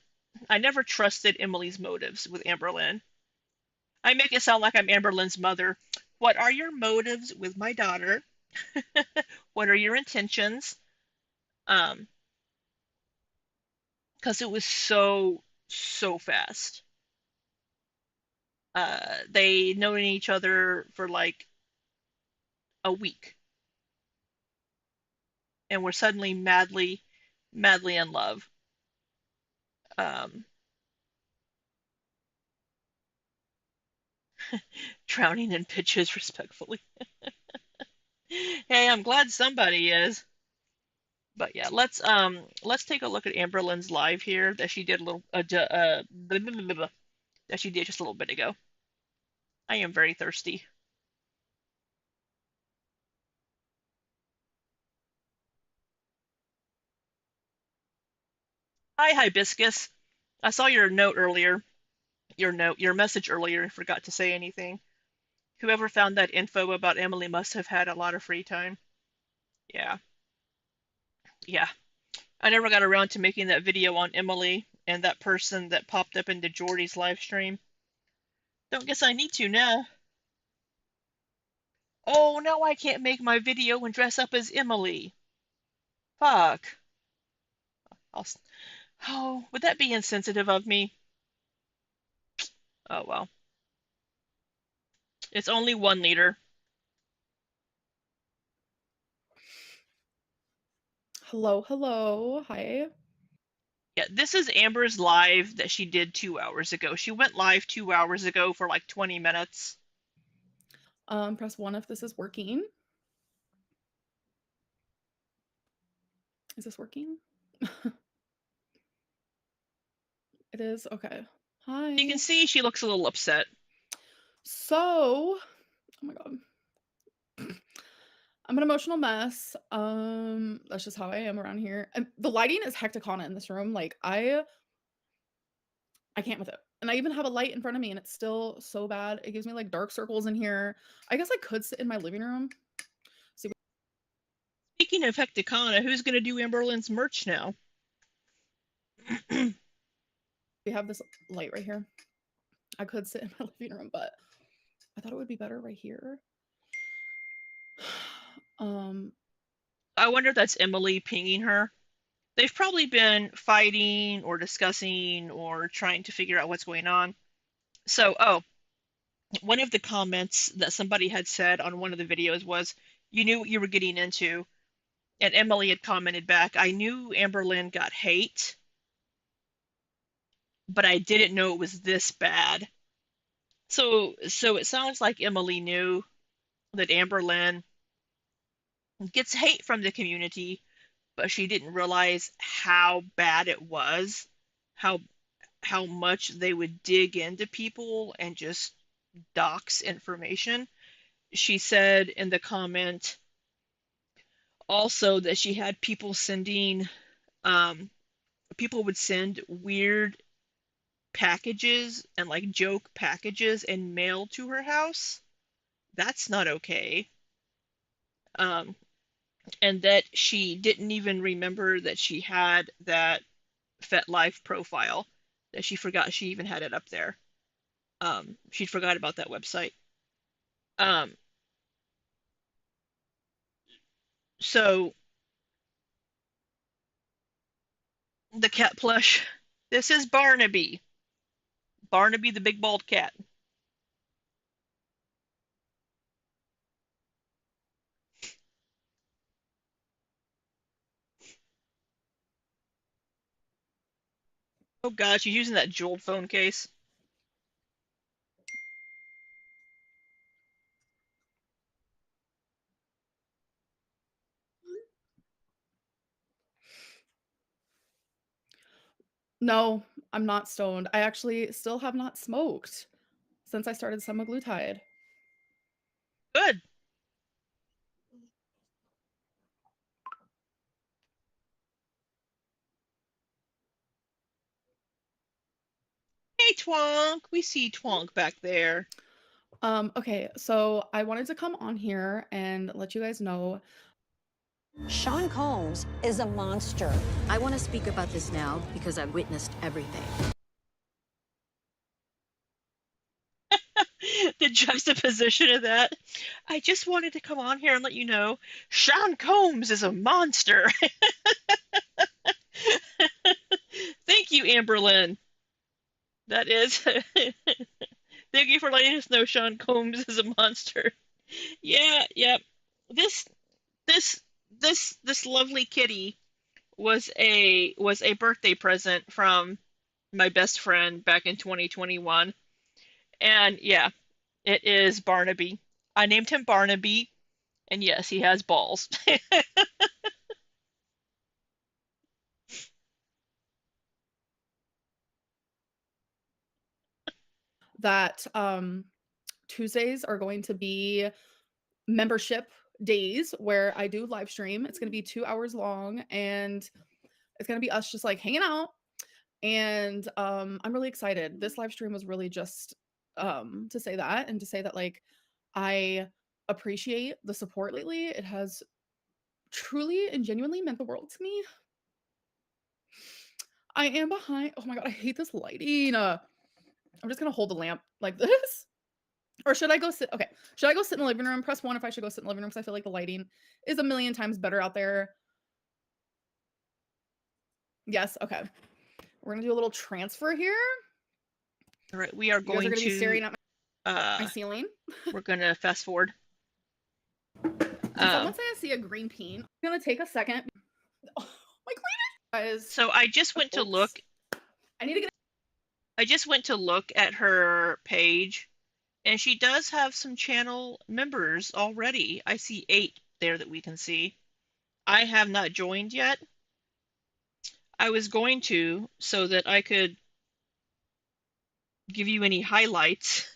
trusted Emily's motives with Amberlynn. I make it sound like I'm Amberlynn's mother. What are your motives with my daughter? What are your intentions? Um, because it was so fast. They known each other for like a week and were suddenly madly in love. Um, Drowning in pitches respectfully. Hey, I'm glad somebody is. But yeah, let's take a look at Amberlynn's live here that she did a little blah, blah, blah, blah, that she did just a little bit ago. I am very thirsty. Hi, Hibiscus. I saw your note earlier. Your message earlier, and forgot to say anything. Whoever found that info about Emily must have had a lot of free time. Yeah, yeah. I never got around to making that video on Emily and that person that popped up into Jordy's live stream. Don't guess I need to now. Oh, now I can't make my video and dress up as Emily. Fuck. I'll, oh, would that be insensitive of me? Oh well. It's only 1 liter. Hello, hello. Hi. Yeah, this is Amber's live that she did 2 hours ago. She went live 2 hours ago for like 20 minutes. Press 1 if this is working. Is this working? It is? Okay. Hi. You can see she looks a little upset. So, oh my god. I'm an emotional mess. That's just how I am around here. And the lighting is hecticana in this room. Like I can't with it. And I even have a light in front of me and it's still so bad. It gives me like dark circles in here. I guess I could sit in my living room. Speaking of Hecticana, who's going to do Amberlynn's merch now? We have this light right here. I could sit in my living room, but I thought it would be better right here. I wonder if that's Emily pinging her. They've probably been fighting or discussing or trying to figure out what's going on. So, one of the comments that somebody had said on one of the videos was, you knew what you were getting into. And Emily had commented back, I knew Amberlynn got hate, but I didn't know it was this bad. So it sounds like Emily knew that Amberlynn gets hate from the community, but she didn't realize how bad it was, how much they would dig into people and just dox information. She said in the comment also that she had people sending people would send weird packages and like joke packages and mail to her house. That's not okay. And that she didn't even remember that she had that FetLife profile, that she forgot she even had it up there. She'd forgot about that website. So the cat plush. This is Barnaby. Barnaby the big bald cat. Oh god, she's using that jeweled phone case. No, I'm not stoned. I actually still have not smoked since I started semaglutide. Good. Hey Twonk, we see Twonk back there. Okay, so I wanted to come on here and let you guys know Sean Combs is a monster. I want to speak about this now because I've witnessed everything. The juxtaposition of that. I just wanted to come on here and let you know Sean Combs is a monster. Thank you, Amberlynn. That is. Thank you for letting us know Sean Combs is a monster. Yeah, yeah. This this lovely kitty was a birthday present from my best friend back in 2021. And yeah, it is Barnaby. I named him Barnaby, and yes, he has balls. that Tuesdays are going to be membership days where I do live stream. It's going to be 2 hours long and it's going to be us just like hanging out. And I'm really excited. This live stream was really just to say that and to say that like I appreciate the support lately. It has truly and genuinely meant the world to me. I am behind. Oh my god, I hate this lighting. I'm just gonna hold the lamp like this. Or should I go sit? Okay, should I go sit in the living room? Press 1 if I should go sit in the living room because I feel like the lighting is a million times better out there. Yes, okay. We're gonna do a little transfer here. All right, we are You guys are going gonna be staring to at My ceiling. We're gonna fast forward. Someone say I see a green peen. I'm gonna take a second. Oh, my queen, guys. So I just went to look. I need to get. I just went to look at her page, and she does have some channel members already. I see 8 there that we can see. I have not joined yet. I was going to, so that I could give you any highlights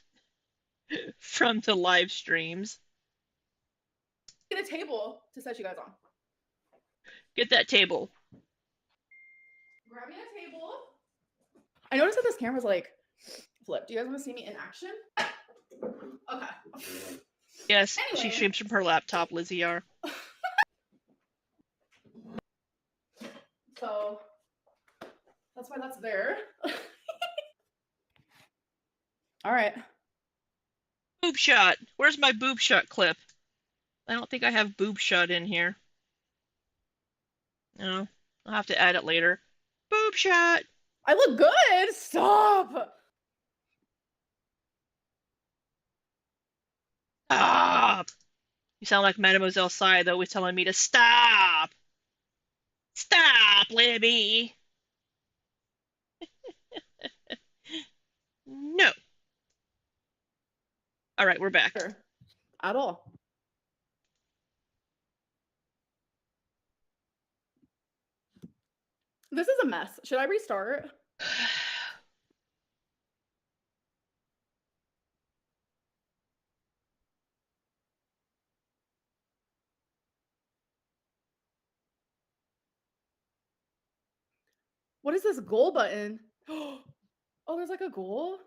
from the live streams. Get a table to set you guys on. Get that table. Grab me a table. I noticed that this camera's like flipped. Do you guys want to see me in action? Okay. Yes, Anyway. she streams from her laptop, Lizzie R. So that's why that's there. All right. Boob shot. Where's my boob shot clip? I don't think I have boob shot in here. No, I'll have to add it later. Boob shot. I look good. Stop. Stop. You sound like Mademoiselle Sai, though, always telling me to stop. Stop, Libby. No. All right, we're back. Sure. At all. This is a mess. Should I restart? What is this goal button? Oh, there's like a goal?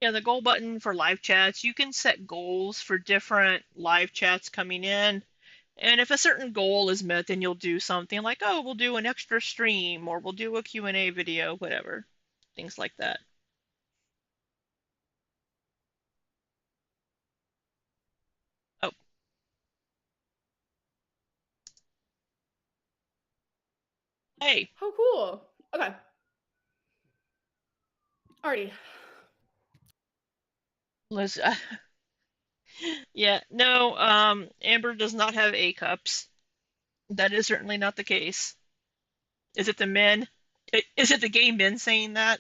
Yeah, the goal button for live chats. You can set goals for different live chats coming in. And if a certain goal is met, then you'll do something like, oh, we'll do an extra stream, or we'll do a Q&A video, whatever. Things like that. Oh. Hey. How cool. Okay. Alrighty. Liz, yeah, no, Amber does not have A cups. That is certainly not the case. Is it the men? Is it the gay men saying that?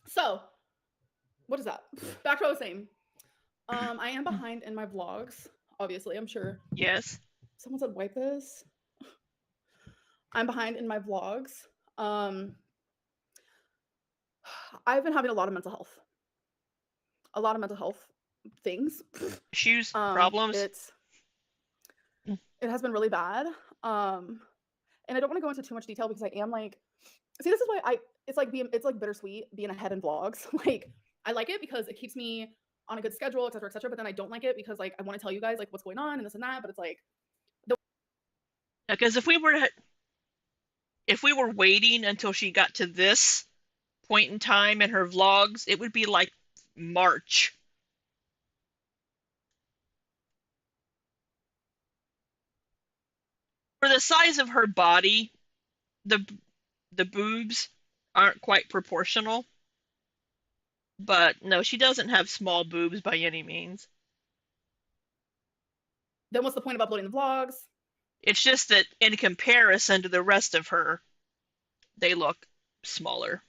So, what is that? Back to what I was saying. I am behind in my vlogs, obviously, I'm sure. Yes. Someone said wipe this. I'm behind in my vlogs. I've been having a lot of mental health. A lot of mental health things. Issues, problems. It has been really bad. And I don't want to go into too much detail because I am like, see, this is why it's like bittersweet being ahead in vlogs. Like, I like it because it keeps me on a good schedule, etc., etc. But then I don't like it because like I want to tell you guys like what's going on and this and that. But it's like, because if we were waiting until she got to this point in time in her vlogs, it would be like March. For the size of her body, the boobs aren't quite proportional. But no, she doesn't have small boobs by any means. then what's the point of uploading the vlogs? It's just that in comparison to the rest of her, they look smaller.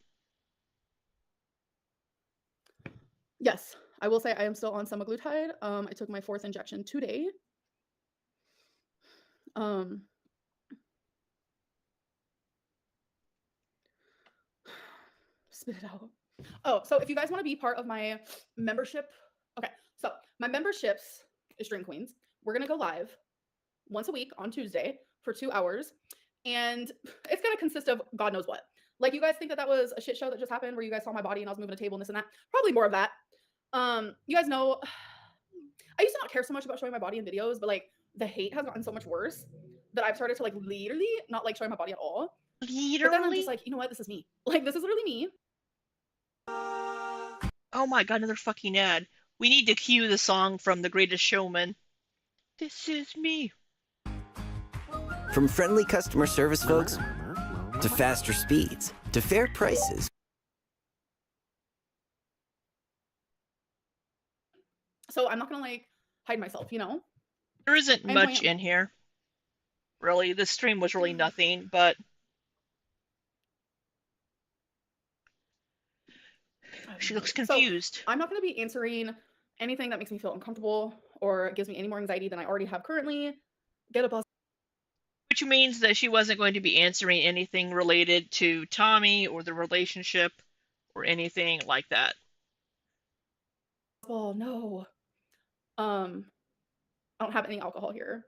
Yes, I will say I am still on semaglutide. I took my 4th injection today. Spit it out. Oh, so if you guys want to be part of my membership, okay. So my memberships is Stream Queens. We're gonna go live once a week on Tuesday for 2 hours, and it's gonna consist of God knows what. Like, you guys think that was a shit show that just happened where you guys saw my body and I was moving a table and this and that? Probably more of that. You guys know, I used to not care so much about showing my body in videos, but like the hate has gotten so much worse that I've started to like literally not like showing my body at all. Literally? But then I'm just like, you know what? This is me. Like, this is literally me. Oh my god, another fucking ad. We need to cue the song from The Greatest Showman. This is me. From friendly customer service folks to faster speeds to fair prices. So I'm not gonna like hide myself, you know? There isn't I'm much going in here. Really, this stream was really nothing, but she looks So confused. I'm not gonna be answering anything that makes me feel uncomfortable or gives me any more anxiety than I already have currently. Get a bus. Which means that she wasn't going to be answering anything related to Tommy or the relationship or anything like that. Oh no. I don't have any alcohol here.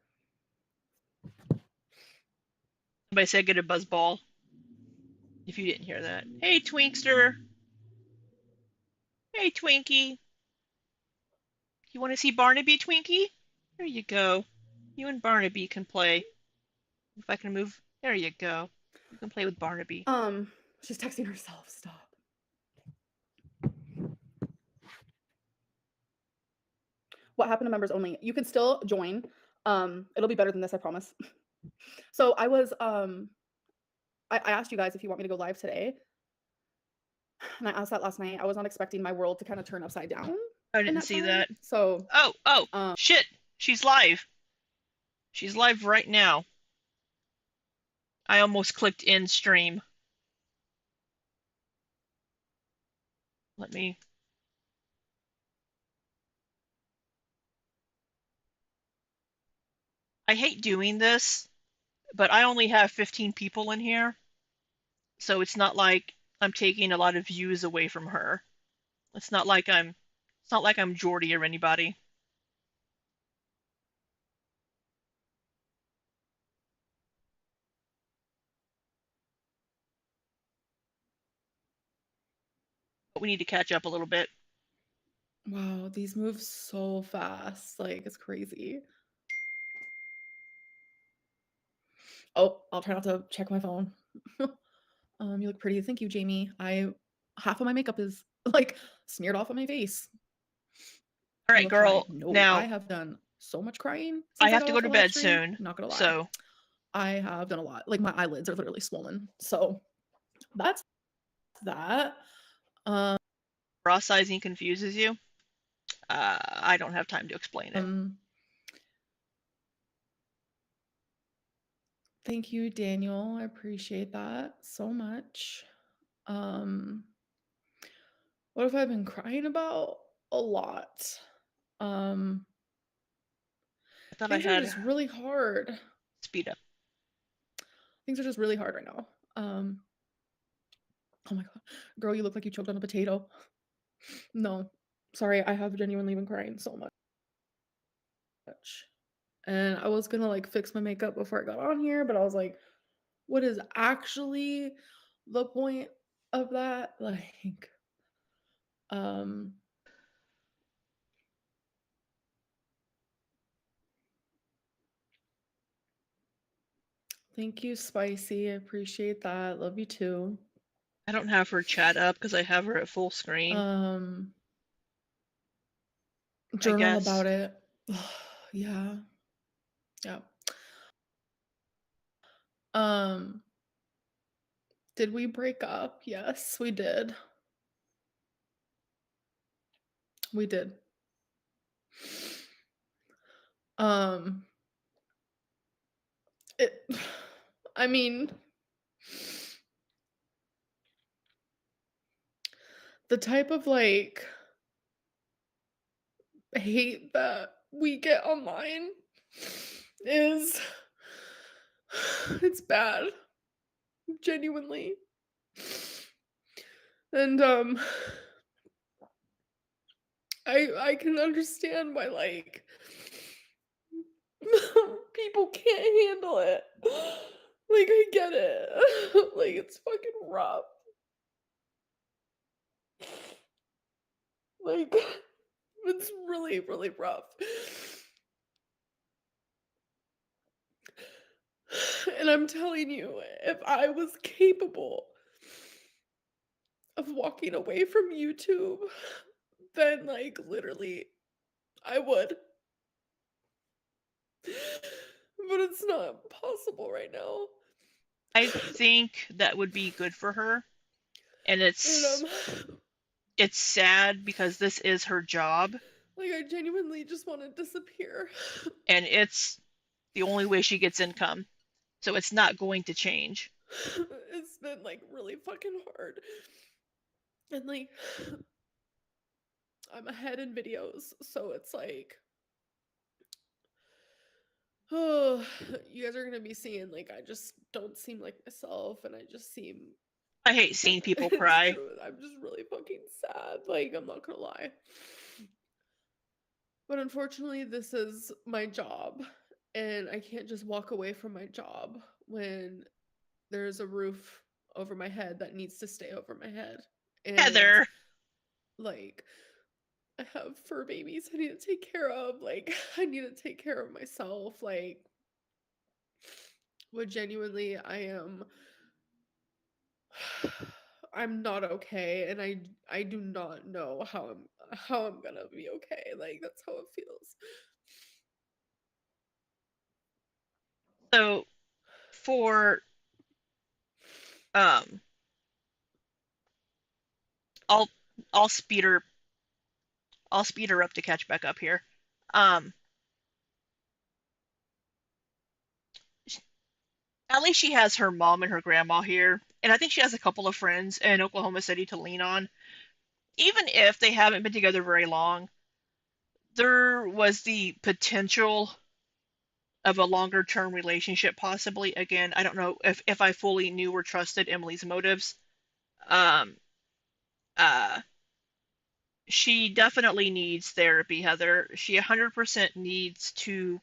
Somebody said get a buzz ball. If you didn't hear that. Hey, Twinkster. Hey, Twinkie. You want to see Barnaby, Twinkie? There you go. You and Barnaby can play. If I can move. There you go. You can play with Barnaby. She's texting herself. Stop. What happened to members only? You can still join. It'll be better than this, I promise. So I was I asked you guys if you want me to go live today. And I asked that last night. I was not expecting my world to kind of turn upside down. I didn't see that. So Shit. She's live. She's live right now. I almost clicked in stream. Let me. I hate doing this, but I only have 15 people in here. So it's not like I'm taking a lot of views away from her. It's not like I'm Jordy or anybody. But we need to catch up a little bit. wow, these move so fast. Like it's crazy. Oh, I'll try not to check my phone. You look pretty. Thank you, Jamie. Half of my makeup is like smeared off on my face. All right, girl. No, now I have done so much crying. I since have got to off go the to live bed stream. soon. Not gonna lie. So I have done a lot. Like my eyelids are literally swollen. So that's that. Bra sizing confuses you. I don't have time to explain it. Thank you, Daniel. I appreciate that so much. What have I been crying about? A lot. I thought Things I are had just really hard. speed up. Things are just really hard right now. Oh my god. Girl, you look like you choked on a potato. No. Sorry, I have genuinely been crying so much. And I was gonna like fix my makeup before I got on here, but I was like, what is actually the point of that? Like, thank you, Spicy. I appreciate that. Love you too. I don't have her chat up because I have her at full screen. Journal about it. Yeah. Yeah. Did we break up? Yes, we did. We did. I mean, the type of like hate that we get online is it's bad. Genuinely. And I can understand why like people can't handle it. Like I get it. Like it's fucking rough. Like it's really, really rough. And I'm telling you, if I was capable of walking away from YouTube, then like literally I would. But it's not possible right now. I think that would be good for her. And it's sad because this is her job. Like, I genuinely just want to disappear. And it's the only way she gets income. So it's not going to change. It's been like really fucking hard. And like, I'm ahead in videos, so it's like, oh, you guys are gonna be seeing like I just don't seem like myself, and I just seem. I hate seeing people It's cry. true. I'm just really fucking sad. Like, I'm not gonna lie. But unfortunately, this is my job, and I can't just walk away from my job when there's a roof over my head that needs to stay over my head. And Heather, like, I have fur babies I need to take care of. Like, I need to take care of myself. Like, but genuinely, I'm not okay, and I do not know how I'm gonna be okay. Like, that's how it feels. so for um I'll I'll speed her up to catch back up here. Um at least she has her mom and her grandma here, and I think she has a couple of friends in Oklahoma City to lean on. Even if they haven't been together very long, there was the potential of a longer term relationship possibly. Again, I don't know if I fully knew or trusted Emily's motives. Um uh she definitely needs therapy, Heather. She 100% needs to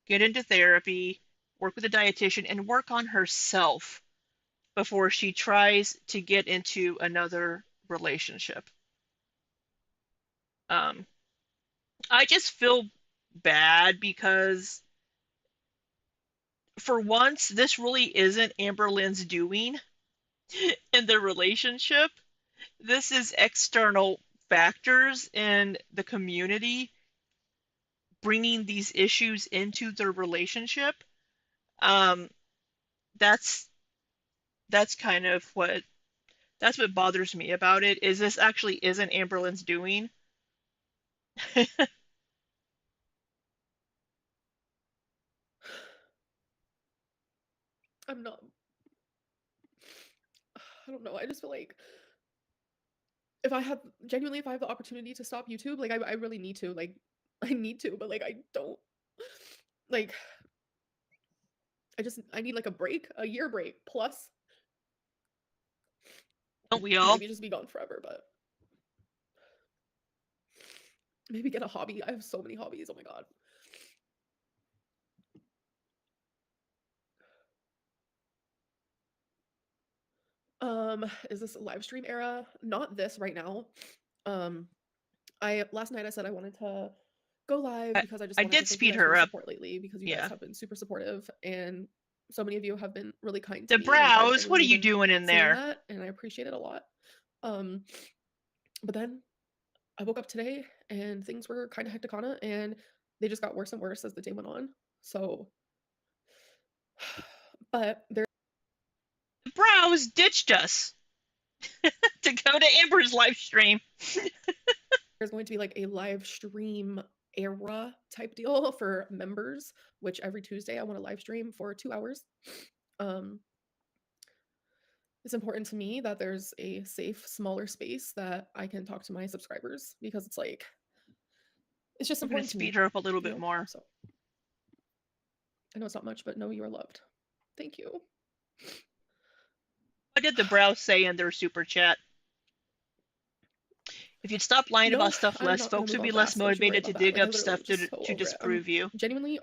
get into therapy, work with a dietitian, and work on herself before she tries to get into another relationship. Um, I just feel bad because for once, this really isn't Amber Lynn's doing in the relationship. This is external factors in the community bringing these issues into their relationship. Um, that's that's kind of what that's what bothers me about it. Is this actually isn't Amber Lynn's doing? I'm not. I don't know. I just feel like if I have genuinely, if I have the opportunity to stop YouTube, like I really need to. Like, I need to, but like I don't. Like, I need like a break, a year break plus. Don't we all? Maybe just be gone forever, but maybe get a hobby. I have so many hobbies. Oh my god. Is this a live stream era? Not this right now. I last night I said I wanted to go live I, because I just I wanted did to thank you speed guys for her the up. support lately because you guys Yeah. have been super supportive and so many of you have been really kind to The me. Like, I've brows, what are genuinely you been doing in seeing there? that, and I appreciate it a lot. But then I woke up today and things were kind of hecticana and they just got worse and worse as the day went on. So, but The brows ditched us to go to Amber's live stream. there's going to be like a live stream era type deal for members, which every Tuesday I want to live stream for 2 hours. It's important to me that there's a safe, smaller space that I can talk to my subscribers because it's like it's just I'm gonna important to me. speed her up a little you bit know? more. So I know it's not much, but know you are loved. Thank you. What did the brows say in their super chat? If you'd stop lying No, about stuff I'm less, not gonna folks move would be on less fast. Don't you worry motivated to about that. dig Like, I up literally stuff am just so to over it. disprove you. Genuinely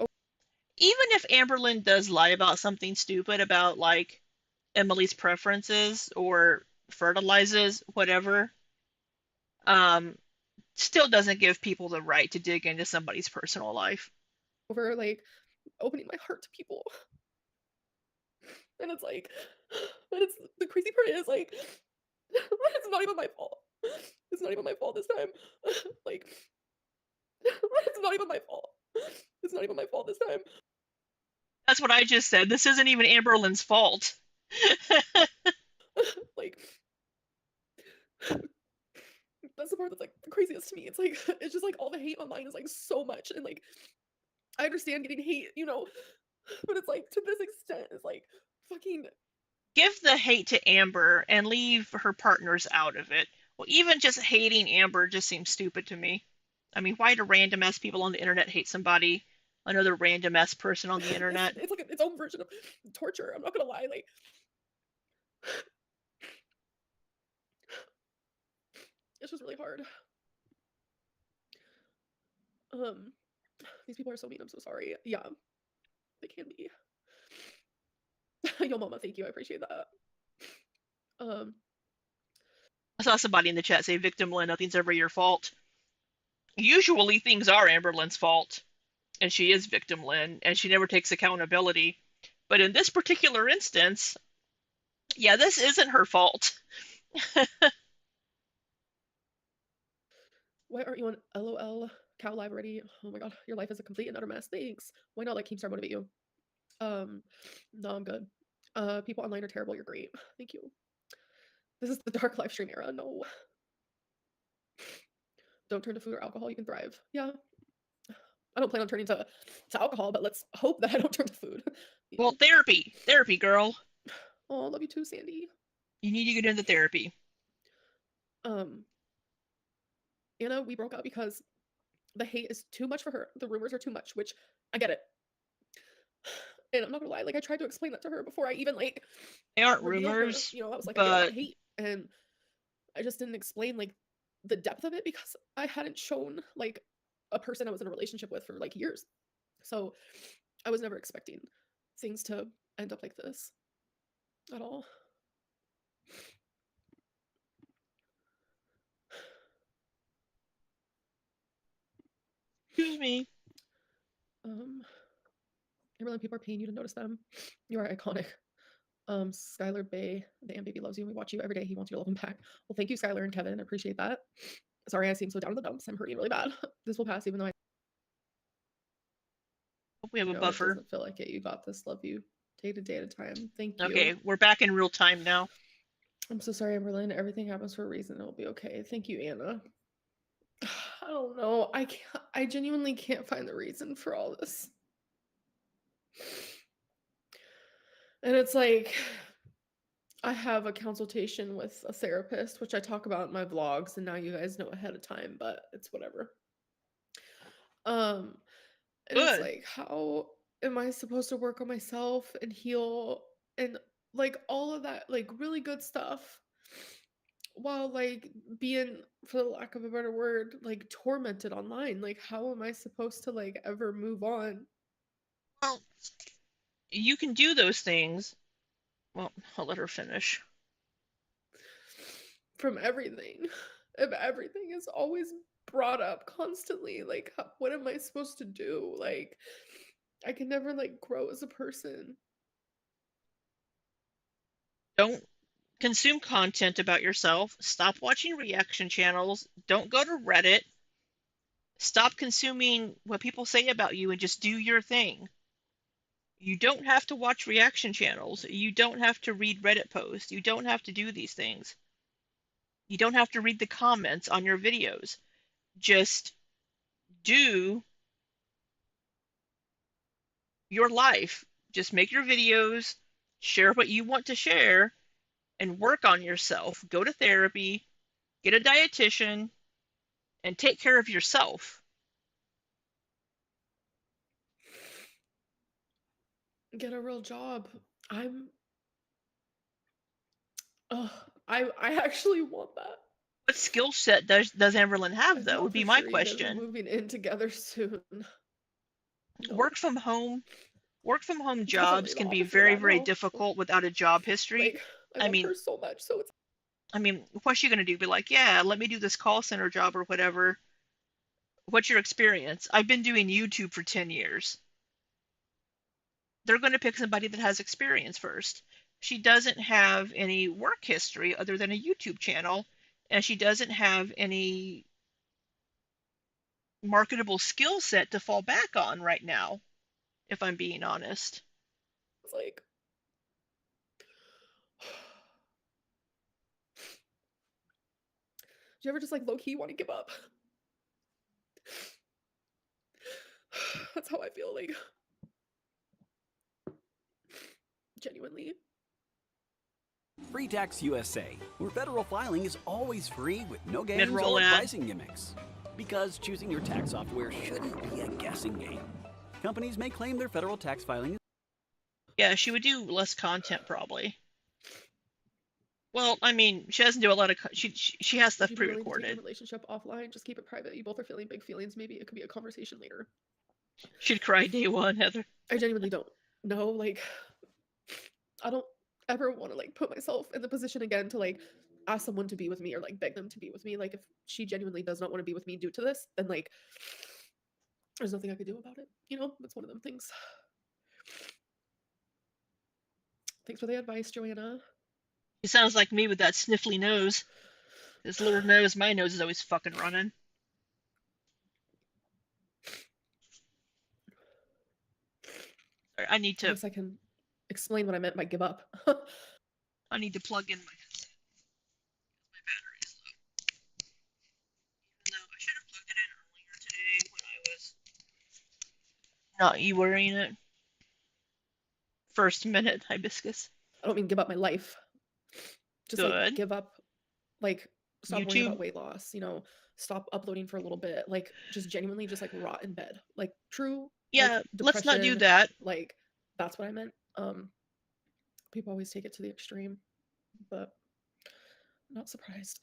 Even if Amber Lynn does lie about something stupid about like Emily's preferences or fertilizes whatever, still doesn't give people the right to dig into somebody's personal life. over like opening my heart to people. And it's like, and it's the crazy part is like, it's not even my fault. It's not even my fault this time. Like, it's not even my fault. It's not even my fault this time. That's what I just said. This isn't even Amber Lynn's fault. Like, that's the part that's like the craziest to me. It's like it's just like all the hate online is like so much, and like I understand getting hate, but it's like to this extent, it's like fucking. Give the hate to Amber and leave her partners out of it. Well, even just hating Amber just seems stupid to me. I mean, why do random ass people on the internet hate somebody, another random ass person on the internet? It's like its own version of torture. I'm not gonna lie, like it's just really hard. These people are so mean. I'm so sorry. Yeah, they can be. Yo, mama, thank you. I appreciate that. I saw somebody in the chat say, Victim Lynn, nothing's ever your fault. Usually things are Amber Lynn's fault, and she is Victim Lynn, and she never takes accountability. But in this particular instance, yeah, this isn't her fault. Why aren't you on LOL Cow Live already? Oh my god, your life is a complete and utter mess. Thanks. Why not let Keemstar motivate you? No, I'm good. People online are terrible. You're great. Thank you. This is the dark live stream era. No. Don't turn to food or alcohol. You can thrive. Yeah. I don't plan on turning to alcohol, but let's hope that I don't turn to food. Well, therapy, girl. Oh, love you too, Sandy. You need to get into therapy. Anna, we broke up because the hate is too much for her. The rumors are too much, which I get it. And I'm not gonna lie, like I tried to explain that to her before I even like. They aren't rumors, I was like, but I get hate, and I just didn't explain like the depth of it because I hadn't shown like a person I was in a relationship with for like years. So I was never expecting things to end up like this at all. Excuse me. Amberlynn, people are paying you to notice them. You are iconic. Skylar Bay, the Am Baby loves you. We watch you every day. He wants you to love him back. Well, thank you, Skylar and Kevin. I appreciate that. Sorry, I seem so down in the dumps. I'm hurting really bad. This will pass, even though I hope we have a it buffer. doesn't feel like it. You got this. Love you. Day to day at a time. Thank you. Okay, we're back in real time now. I'm so sorry, Amberlynn. Everything happens for a reason. It'll be okay. Thank you, Anna. I don't know. I genuinely can't find the reason for all this. And it's like I have a consultation with a therapist, which I talk about in my vlogs, and now you guys know ahead of time, but it's whatever. And it's like, how am I supposed to work on myself and heal and like all of that, like really good stuff, while like being, for the lack of a better word, like tormented online? Like, how am I supposed to like ever move on? Well, you can do those things. Well, I'll let her finish. From everything. If everything is always brought up constantly, like what am I supposed to do? Like I can never like grow as a person. Don't consume content about yourself. Stop watching reaction channels. Don't go to Reddit. Stop consuming what people say about you and just do your thing. You don't have to watch reaction channels. You don't have to read Reddit posts. You don't have to do these things. You don't have to read the comments on your videos. Just do your life. Just make your videos, share what you want to share, and work on yourself. Go to therapy, get a dietitian, and take care of yourself. Get a real job. I actually want that. What skill set does Amberlynn have, though, would be my We're question. moving in together soon. Work from home jobs can be very, very difficult without a job history. Like, I mean, her so much, so it's. I mean, what's she gonna do? Be like, yeah, let me do this call center job or whatever. What's your experience? I've been doing YouTube for 10 years. They're going to pick somebody that has experience first. She doesn't have any work history other than a YouTube channel, and she doesn't have any marketable skill set to fall back on right now, if I'm being honest. It's like, you ever just like low key want to give up? That's how I feel, like genuinely. Free Tax USA, where federal filing is always free with no games Mid-roll or ad. pricing gimmicks. Because choosing your tax software shouldn't be a guessing game. Companies may claim their federal tax filing is Yeah, she would do less content probably. Well, I mean, she doesn't do a lot of. She has stuff Would you be willing to take the pre-recorded. relationship offline? Just keep it private. You both are feeling big feelings. Maybe it could be a conversation later. She'd cry day one, Heather. I genuinely don't know. Like, I don't ever want to like put myself in the position again to like ask someone to be with me or like beg them to be with me. Like, if she genuinely does not want to be with me due to this, then like there's nothing I could do about it. You know, it's one of them things. Thanks for the advice, Joanna. He sounds like me with that sniffly nose. His little nose, my nose is always fucking running. I need I to. guess I can explain what I meant by give up. I need to plug in my battery is low. Even though I should have plugged it in earlier today when I was not you worrying it. First minute hibiscus. I don't mean give up my life. Just like Good. give up, like stop worrying YouTube. about weight loss. You know, stop uploading for a little bit. Like just genuinely just like rot in bed. Like true. Yeah, like, let's not do depression, that. Like that's what I meant. People always take it to the extreme, but not surprised.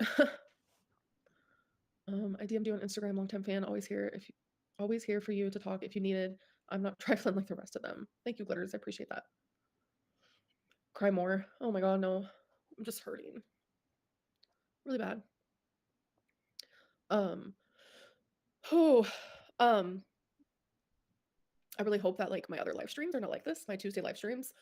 I DM'd you on Instagram, longtime fan, always here for you to talk if you needed. I'm not trifling like the rest of them. Thank you, Glitters. I appreciate that. Cry more. Oh my god, no. I'm just hurting. Really bad. Oh, I really hope that like my other live streams are not like this, my Tuesday live streams.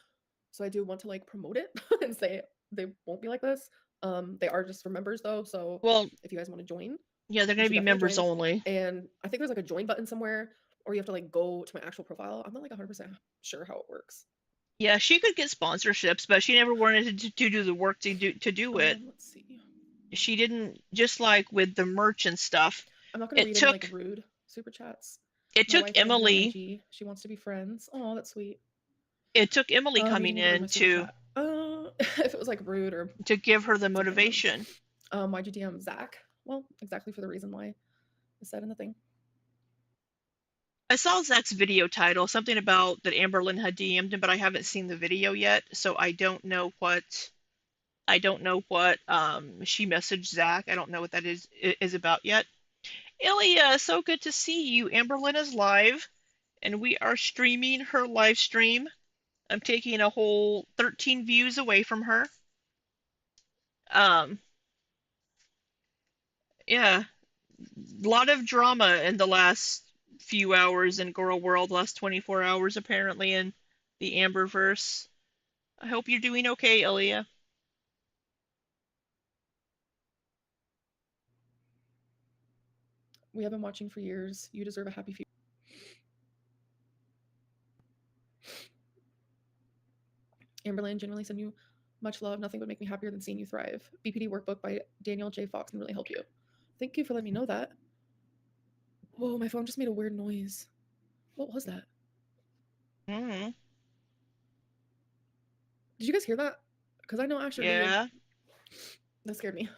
So I do want to like promote it and say they won't be like this. They are just for members though, so Well, if you guys want to join, yeah, they're you gonna should be definitely members join. only. And I think there's like a join button somewhere, or you have to like go to my actual profile. I'm not like 100% sure how it works. Yeah, she could get sponsorships, but she never wanted to do the work to do it. Let's see. She didn't, just like with the merch and stuff. I'm not gonna It read took any like rude super chats. it My took wife named her on Emily. IG. She wants to be friends. Oh, that's sweet. It took Emily You coming need to read in my super to chat. If it was like rude or to give her the it's okay, no worries. motivation. Why'd you DM Zach? Well, exactly for the reason why I said in the thing. I saw Zach's video title, something about that Amberlynn had DM'd him, but I haven't seen the video yet, so I don't know what she messaged Zach. I don't know what that is about yet. Ilya, so good to see you. Amberlynn is live, and we are streaming her live stream. I'm taking a whole 13 views away from her. Yeah, a lot of drama in the last few hours in Girl World, last 24 hours apparently in the Amberverse. I hope you're doing okay, Ilya. We have been watching for years. You deserve a happy future. Amberlynn, genuinely send you much love. Nothing would make me happier than seeing you thrive. BPD workbook by Daniel J. Fox can really help you. Thank you for letting me know that. Whoa, my phone just made a weird noise. What was that? Mm-hmm. Did you guys hear that? Because I know actually. Yeah. That scared me.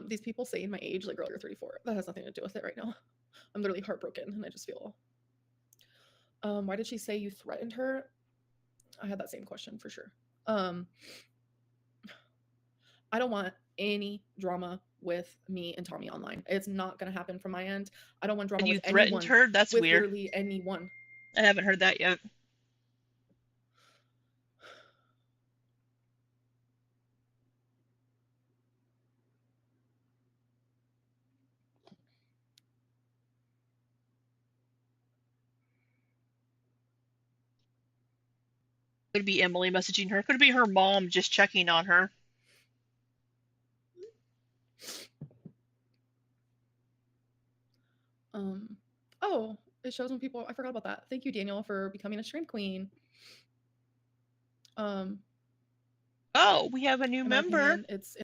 These people saying my age, like, girl, you're 34. That has nothing to do with it right now. I'm literally heartbroken, and I just feel. Why did she say you threatened her? I had that same question for sure. I don't want any drama with me and Tommy online. It's not gonna happen from my end. I don't want drama And you with threatened anyone. her? That's with weird. Literally anyone. I haven't heard that yet. Could be Emily messaging her. Could be her mom just checking on her. Oh, it shows when people. I forgot about that. Thank you, Daniel, for becoming a stream queen. Oh, we have a new in my member. opinion, it's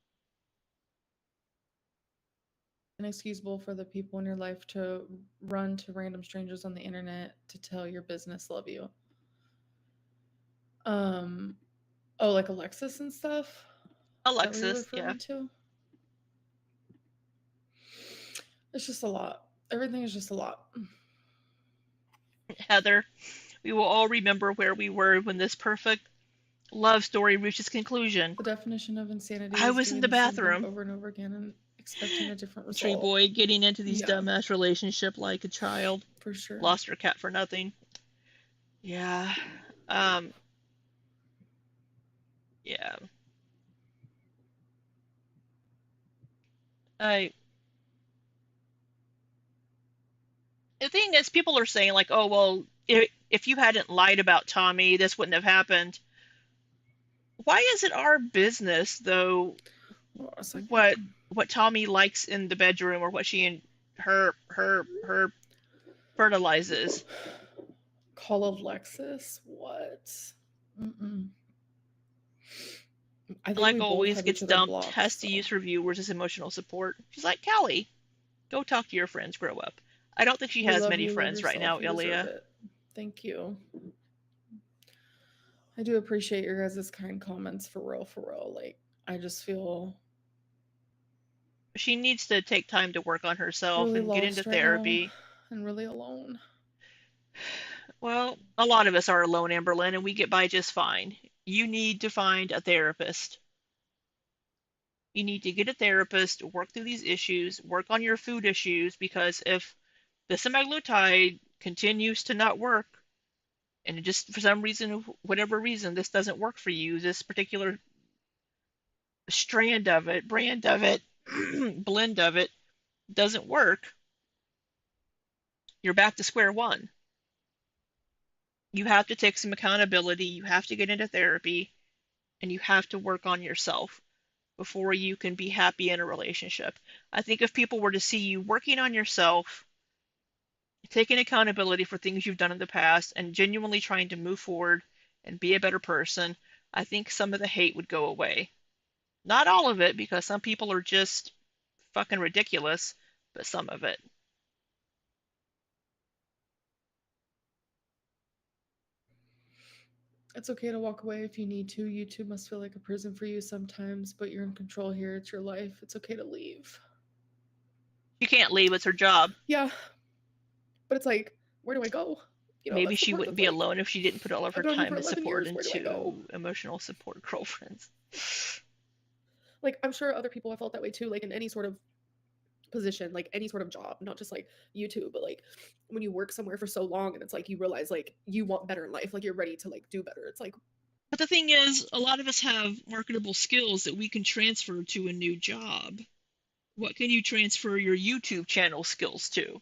inexcusable for the people in your life to run to random strangers on the internet to tell your business love you. Oh, like Alexis and stuff? Is that what you're Alexis, yeah. referring to? It's just a lot. Everything is just a lot. Heather, we will all remember where we were when this perfect love story reaches conclusion. The definition of insanity I is was in doing the same thing bathroom. over and over again and expecting a different Tree result. boy getting into these Yeah. dumbass relationship like a child. For sure. Lost her cat for nothing. Yeah. Yeah. The thing is, people are saying like, oh well, if you hadn't lied about Tommy, this wouldn't have happened. Why is it our business though what Tommy likes in the bedroom or what she and her fertilizes? Call Alexis? What? Mm-mm. I think Like we both always have gets each other dumped, blocked, has to so. use for viewers as emotional support. She's like, Callie, go talk to your friends, grow up. I don't think she We has love many you, love friends right now, yourself, you deserve Ilya. it. Thank you. I do appreciate your guys' kind comments, for real. Like, I just feel She needs to take time to work on herself really and get into lost right now therapy. and really alone. Well, a lot of us are alone, Amberlynn, and we get by just fine. You need to find a therapist. You need to get a therapist, work through these issues, work on your food issues, because if the semaglutide continues to not work, and it just for some reason, whatever reason, this doesn't work for you, this particular strand of it, brand of it, blend of it doesn't work, you're back to square one. You have to take some accountability, you have to get into therapy, and you have to work on yourself before you can be happy in a relationship. I think if people were to see you working on yourself, taking accountability for things you've done in the past, and genuinely trying to move forward and be a better person, I think some of the hate would go away. Not all of it, because some people are just fucking ridiculous, but some of it. It's okay to walk away if you need to. YouTube must feel like a prison for you sometimes, but you're in control here. It's your life. It's okay to leave. You can't leave, it's her job. Yeah. But it's like, where do I go? Maybe she wouldn't be alone if she didn't put all of her I've known you time for and 11 support years. Where do I go? into emotional support girlfriends. Like, I'm sure other people have felt that way too, like in any sort of position, like any sort of job, not just like YouTube, but like when you work somewhere for so long and it's like you realize like you want better in life, like you're ready to like do better. It's like, But the thing is, a lot of us have marketable skills that we can transfer to a new job. What can you transfer your YouTube channel skills to?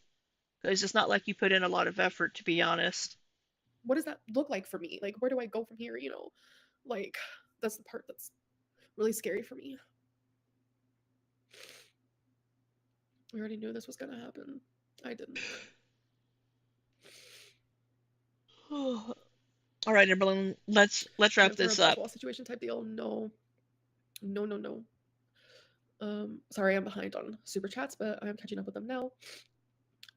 Because it's not like you put in a lot of effort, to be honest. what does that look like for me? Like, where do I go from here? Like that's the part that's really scary for me. We already knew this was gonna happen. I didn't. All right, Amberlynn, let's wrap this up. Situation type deal. No. Sorry, I'm behind on super chats, but I'm catching up with them now.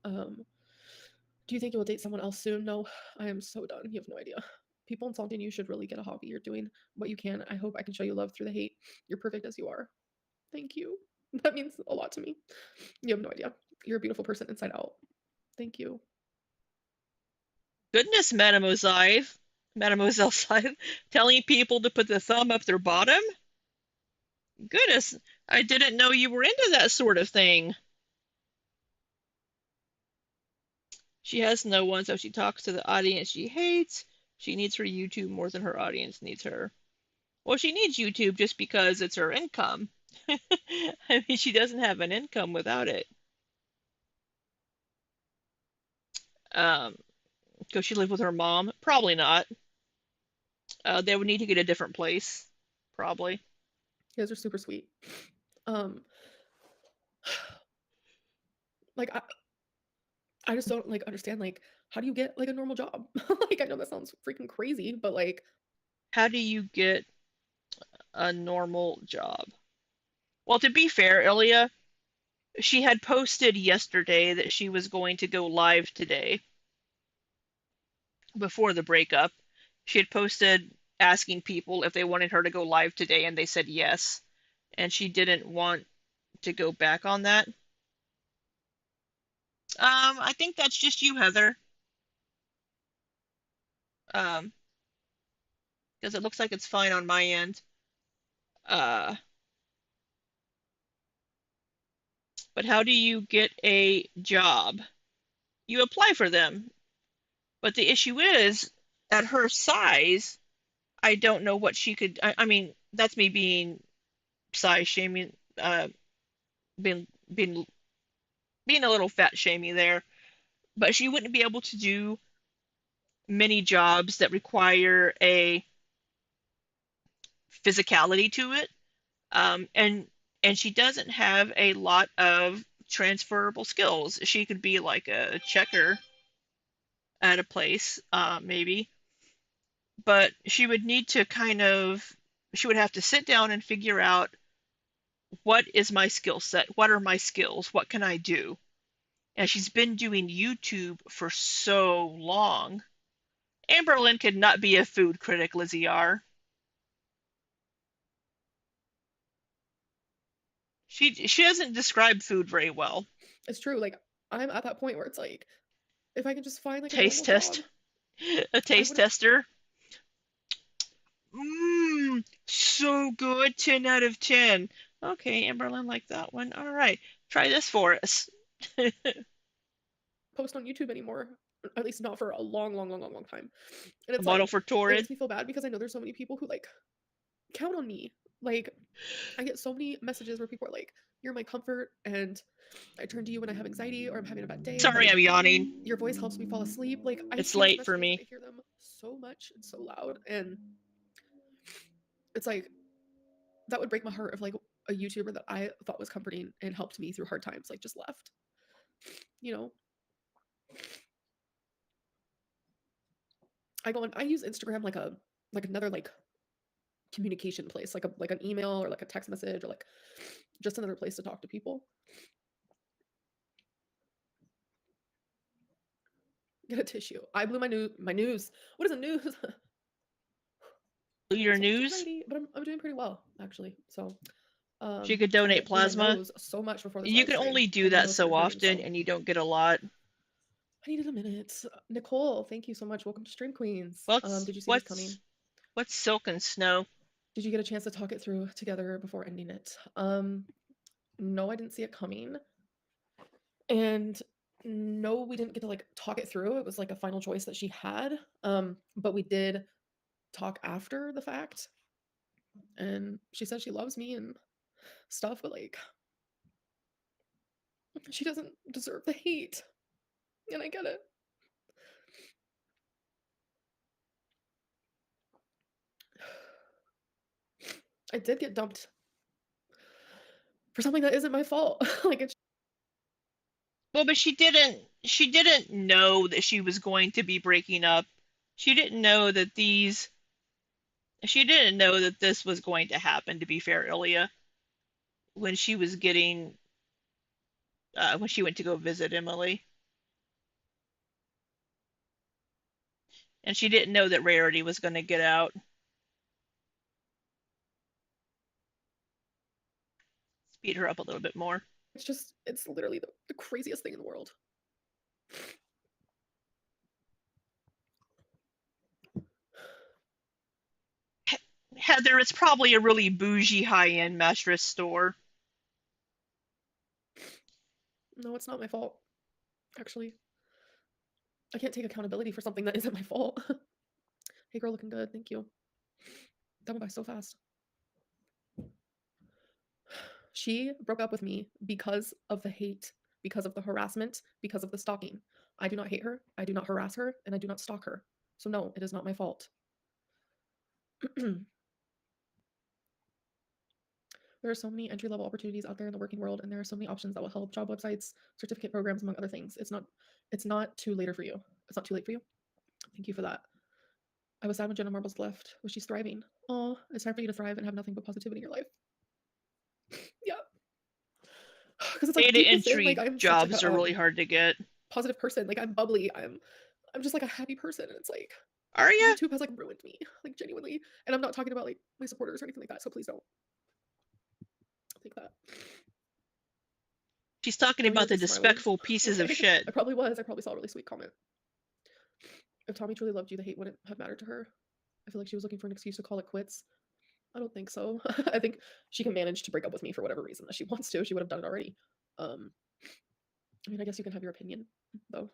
Do you think you will date someone else soon? No, I am so done. You have no idea. People insulting you should really get a hobby. You're doing what you can. I hope I can show you love through the hate. You're perfect as you are. Thank you. That means a lot to me. You have no idea. You're a beautiful person inside out. Thank you. Goodness, Mademoiselle Scythe, telling people to put the thumb up their bottom? Goodness, I didn't know you were into that sort of thing. She has no one, so she talks to the audience she hates. She needs her YouTube more than her audience needs her. Well, she needs YouTube just because it's her income. I mean, she doesn't have an income without it. Could she live with her mom? Probably not. They would need to get a different place, probably. You guys are super sweet. Like I just don't like understand like how do you get like a normal job? Like I know that sounds freaking crazy, but like how do you get a normal job? Well, to be fair, Ilya, She had posted yesterday that she was going to go live today before the breakup. She had posted asking people if they wanted her to go live today, and they said yes. And she didn't want to go back on that. I think that's just you, Heather. Because it looks like it's fine on my end. Uh, but how do you get a job? You apply for them. But the issue is, at her size, I don't know what she could. I mean, that's me being size shaming, being being being a little fat shamey there. But she wouldn't be able to do many jobs that require a physicality to it. And she doesn't have a lot of transferable skills. She could be like a checker at a place, maybe, but she would need to she would have to sit down and figure out what is my skill set, what are my skills, what can I do. And she's been doing YouTube for so long. Amberlynn could not be a food critic, Lizzie R. She doesn't describe food very well. It's true. Like, I'm at that point where it's like, if I can just find like a Taste normal test. job, A taste tester. Mmm, so good. 10 out of 10. Okay, Amberlynn liked that one. All right, try this for us. post on YouTube anymore. At least not for a long time. And A it's model like, for it Torrid. makes me feel bad because I know there's so many people who like count on me. Like, I get so many messages where people are like, "You're my comfort," and I turn to you when I have anxiety or I'm having a bad day. Sorry, like, I'm yawning. your voice helps me fall asleep. Like, I It's see those late for messages, me. I hear them so much and so loud, and it's like that would break my heart if like a YouTuber that I thought was comforting and helped me through hard times like just left. You know, I use Instagram like another like communication place, like an email or like a text message or like just another place to talk to people. Get a tissue. I blew my news. What is a news? Your So news? anxiety, but I'm doing pretty well actually. So She could I donate blew my plasma. nose so much before this You live can stream, only do and my that nose so started hurting, often, so and you don't get a lot. I needed a minute. Nicole, thank you so much. Welcome to Stream Queens. Did you see this coming? What's Silk and Snow? Did you get a chance to talk it through together before ending it? No, I didn't see it coming. And no, we didn't get to like talk it through. It was like a final choice that she had. But we did talk after the fact. And she said she loves me and stuff, but like she doesn't deserve the hate. And I get it. I did get dumped for something that isn't my fault. Like it's Well, but she didn't know that she was going to be breaking up. She didn't know that this was going to happen, to be fair, Ilya, when she was getting when she went to go visit Emily. And she didn't know that Rarity was going to get out. Speed her up a little bit more. it's literally the craziest thing in the world. Heather, it's probably a really bougie high-end mattress store. No, it's not my fault. Actually, I can't take accountability for something that isn't my fault. Hey girl, looking good. Thank you. That went by so fast. She broke up with me because of the hate, because of the harassment, because of the stalking. I do not hate her, I do not harass her, and I do not stalk her. So no, it is not my fault. There are so many entry-level opportunities out there in the working world, and there are so many options that will help: job websites, certificate programs, among other things. It's not too late for you. It's not too late for you. Thank you for that. I was sad when Jenna Marbles left. Was she's thriving? Oh, it's time for you to thrive and have nothing but positivity in your life. Yeah. because it's like Data deep within, like entry I'm such like jobs a are really hard to get. positive person. Like I'm bubbly. I'm just like a happy person, and it's like Are ya? YouTube has like ruined me, like genuinely. And I'm not talking about like my supporters or anything like that. So please don't think that. She's talking Over here about the just smiling. despicable pieces of Okay. shit. I probably was. I probably saw a really sweet comment. If Tommy truly loved you, the hate wouldn't have mattered to her. I feel like she was looking for an excuse to call it quits. I don't think so. I think she can manage to break up with me for whatever reason that she wants to. She would have done it already. I mean, I guess you can have your opinion, though.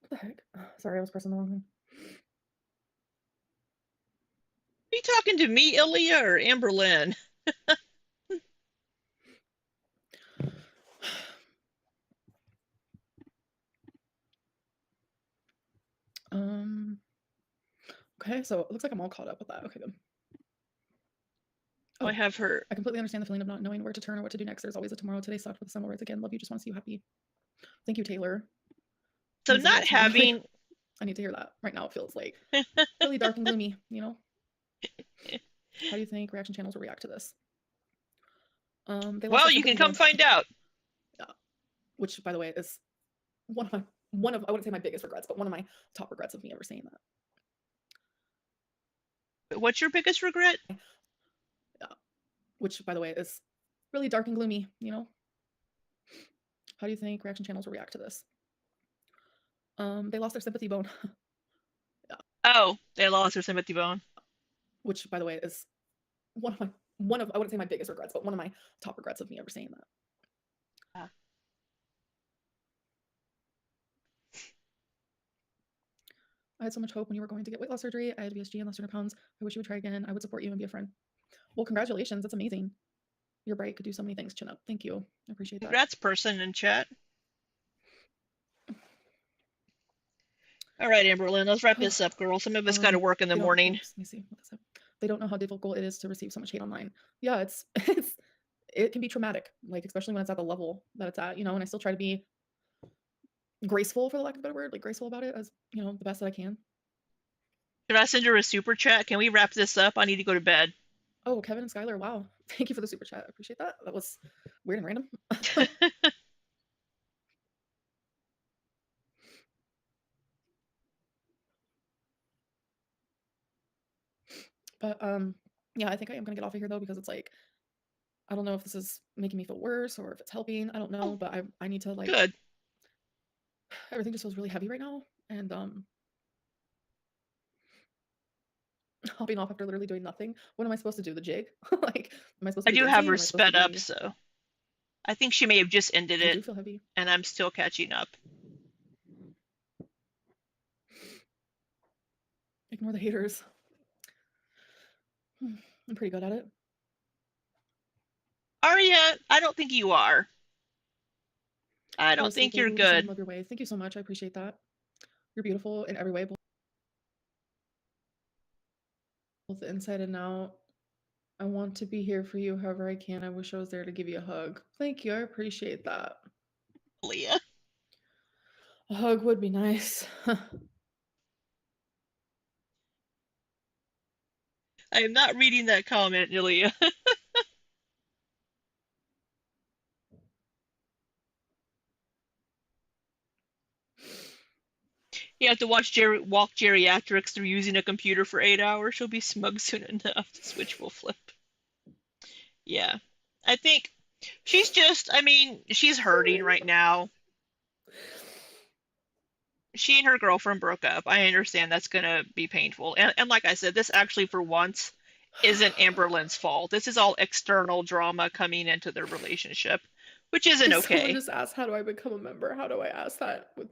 What the heck? Sorry, I was pressing the wrong thing. Are you talking to me, Ilya, or Amberlynn? Okay, so it looks like I'm all caught up with that. Okay, good. I have her. I completely understand the feeling of not knowing where to turn or what to do next. There's always a tomorrow. Today sucked, but the sun will rise again. Love you. Just want to see you happy. Thank you, Taylor. So Means a lot not to me. Like, having. I need to hear that. Right now it feels like really dark and gloomy, you know? How do you think reaction channels will react to this? They lost Well, their you can sympathy come bone. find out. Yeah. Which, by the way, is one of I wouldn't say my biggest regrets, but one of my top regrets of me ever saying that. What's your biggest regret? Yeah. Which, by the way, is really dark and gloomy, you know? How do you think reaction channels will react to this? They lost their sympathy bone. Yeah. Oh, they lost their sympathy bone. Which, by the way, is one of I wouldn't say my biggest regrets, but one of my top regrets of me ever saying that. Ah. I had so much hope when you were going to get weight loss surgery. I had VSG and lost 100 pounds. I wish you would try again. I would support you and be a friend. Well, congratulations. That's amazing. You're bright. Could do so many things. Chin up. Thank you. I appreciate that. Congrats, person in chat. All right, Amberlynn, let's wrap this up, girl. Some of us got to work in the morning. Oops, let me see what this is. They don't know how difficult it is to receive so much hate online. Yeah, it can be traumatic, like especially when it's at the level that it's at, you know. And I still try to be graceful, for the lack of a better word, like graceful about it as, you know, the best that I can. Should I send her a super chat? Can we wrap this up? I need to go to bed. Oh, Kevin and Skylar, wow. Thank you for the super chat. I appreciate that. That was weird and random. But yeah, I think I am gonna get off of here though, because it's like, I don't know if this is making me feel worse or if it's helping. I don't know, but I need to like. Good. Everything just feels really heavy right now, and hopping off after literally doing nothing. What am I supposed to do? The jig? Like, am I supposed to? I be do dancing? have Am her I supposed to sped up, be- so I think she may have just ended I do it, feel heavy. and I'm still catching up. Ignore the haters. I'm pretty good at it. Arya, I don't think you are. I don't Honestly, think you're baby, just good. love your way. Thank you so much. I appreciate that. You're beautiful in every way, both inside and out. I want to be here for you however I can. I wish I was there to give you a hug. Thank you. I appreciate that. Leah. A hug would be nice. I am not reading that comment, Leah. You have to walk geriatrics through using a computer for 8 hours. She'll be smug soon enough. The switch will flip. Yeah. I think she's just, I mean, she's hurting right now. She and her girlfriend broke up. I understand that's going to be painful. And like I said, this actually, for once, isn't Amberlynn's fault. This is all external drama coming into their relationship, which isn't okay. Someone just asked, how do I become a member? How do I ask that with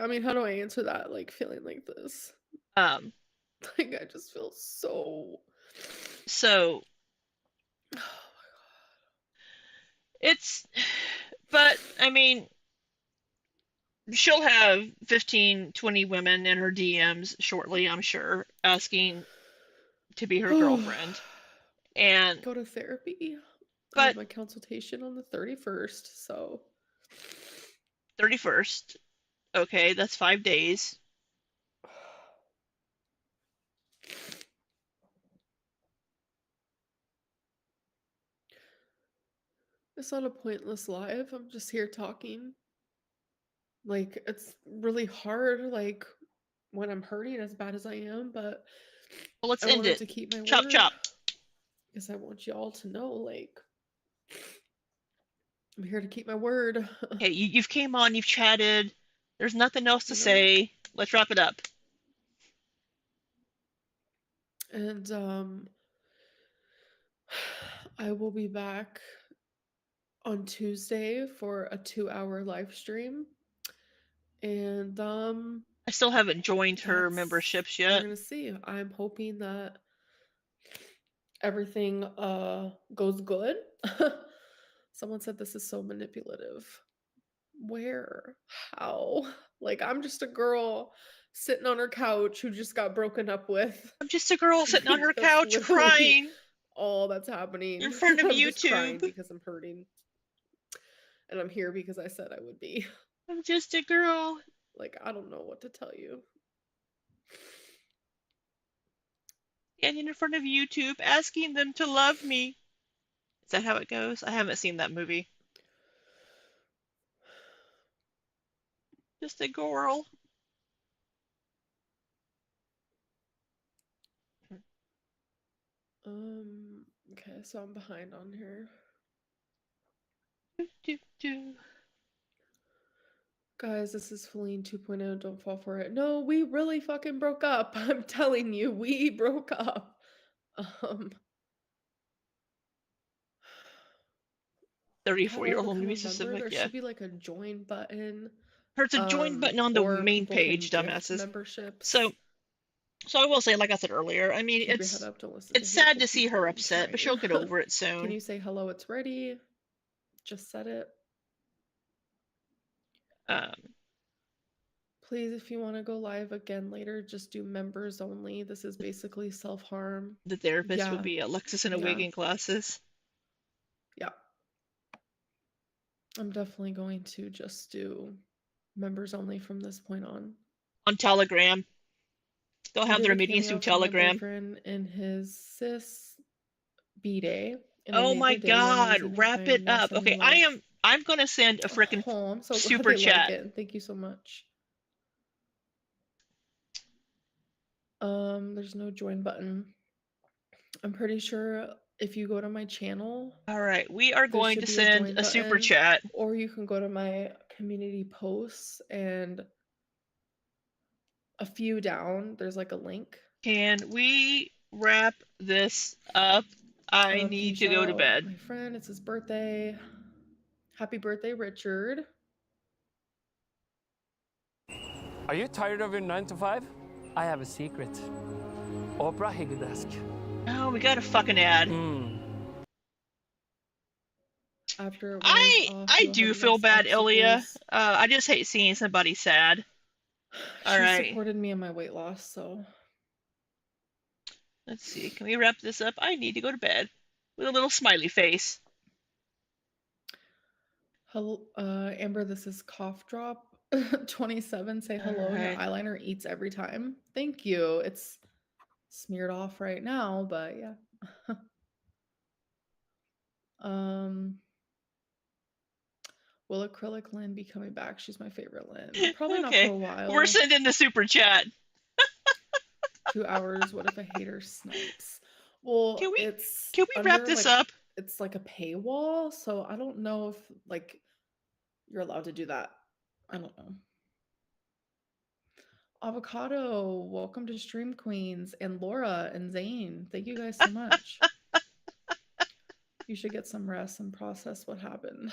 I mean, how do I answer that, like, feeling like this? Like, I just feel so... So... Oh my god. It's... But, I mean... She'll have 15, 20 women in her DMs shortly, I'm sure, asking to be her girlfriend. And... Go to therapy. I have But my consultation on the 31st, so 31st, okay, that's 5 days. it's not a pointless live. I'm just here talking. Like, it's really hard, like, when I'm hurting as bad as I am, but Well, let's I end wanted it. to keep my Chop, word chop. because I want y'all to know, like, I'm here to keep my word. Okay, you've came on, you've chatted. There's nothing else to You know? say. Let's wrap it up. And I will be back on Tuesday for a 2-hour live stream. And I still haven't joined her that's memberships we're yet. gonna see. I'm hoping that everything goes good. Someone said this is so manipulative. Where? How? Like, I'm just a girl sitting on her couch who just got broken up with. I'm just a girl sitting on her That's couch literally crying all that's happening. in front of I'm just crying YouTube. because I'm hurting. And I'm here because I said I would be. I'm just a girl. Like, I don't know what to tell you. Standing in front of YouTube asking them to love me. Is that how it goes? I haven't seen that movie. Just a girl. Okay, so I'm behind on here. Do, do, do. Guys, this is Feline 2.0. Don't fall for it. No, we really fucking broke up. I'm telling you, we broke up. 34-year-old How to only become a member? Pacific, There yeah. should be like a join button. There's a join button on the or main people can page, gift dumbasses. memberships. So I will say, like I said earlier, I mean, Keep your it's head up, don't listen it's to sad hateful to see people. her I'm upset, but trying. she'll get over it Can soon. you say hello? It's ready. Just said it. Please, if you want to go live again later, just do members only. This is basically self-harm. The therapist Yeah. would be Alexis in a wig Yeah. and glasses. Yeah. I'm definitely going to just do members only from this point on. On Telegram. They'll I have did their a meetings cameo through for my Telegram. boyfriend in his cis B-day. And I Oh made my their day amazing god, and wrap it kind, up. sending Okay, love. I'm gonna send a frickin' Oh, I'm so glad super they chat. like it. Thank you so much. There's no join button. I'm pretty sure if you go to my channel, Alright, we are there going should to be a send join a super button, chat. or you can go to my community posts and a few down, there's like a link. Can we wrap this up? I Can you need to shout go to out bed. my friend? It's his birthday. Happy birthday, Richard. Are you tired of your 9 to 5? I have a secret. Opera Higgedesk. Oh, we got a fucking ad. After it wears off, I you'll do have feel less bad, Ilya. obstacles. I just hate seeing somebody sad. She Alright, supported me in my weight loss, so let's see. Can we wrap this up? I need to go to bed. With a little smiley face. hello, Amber. This is Cough Drop 27. Say hello. Your Alright. eyeliner eats every time. Thank you. It's smeared off right now, but yeah. Will Acrylic Lynn be coming back? She's my favorite Lynn. Probably not for Okay, a while. we're sending the super chat. 2 hours. What if a hater snipes? Well, Can we it's wrap under, this like, up? it's like a paywall, so I don't know if like you're allowed to do that. I don't know. Avocado, welcome to Stream Queens, and Laura and Zane. Thank you guys so much. You should get some rest and process what happened.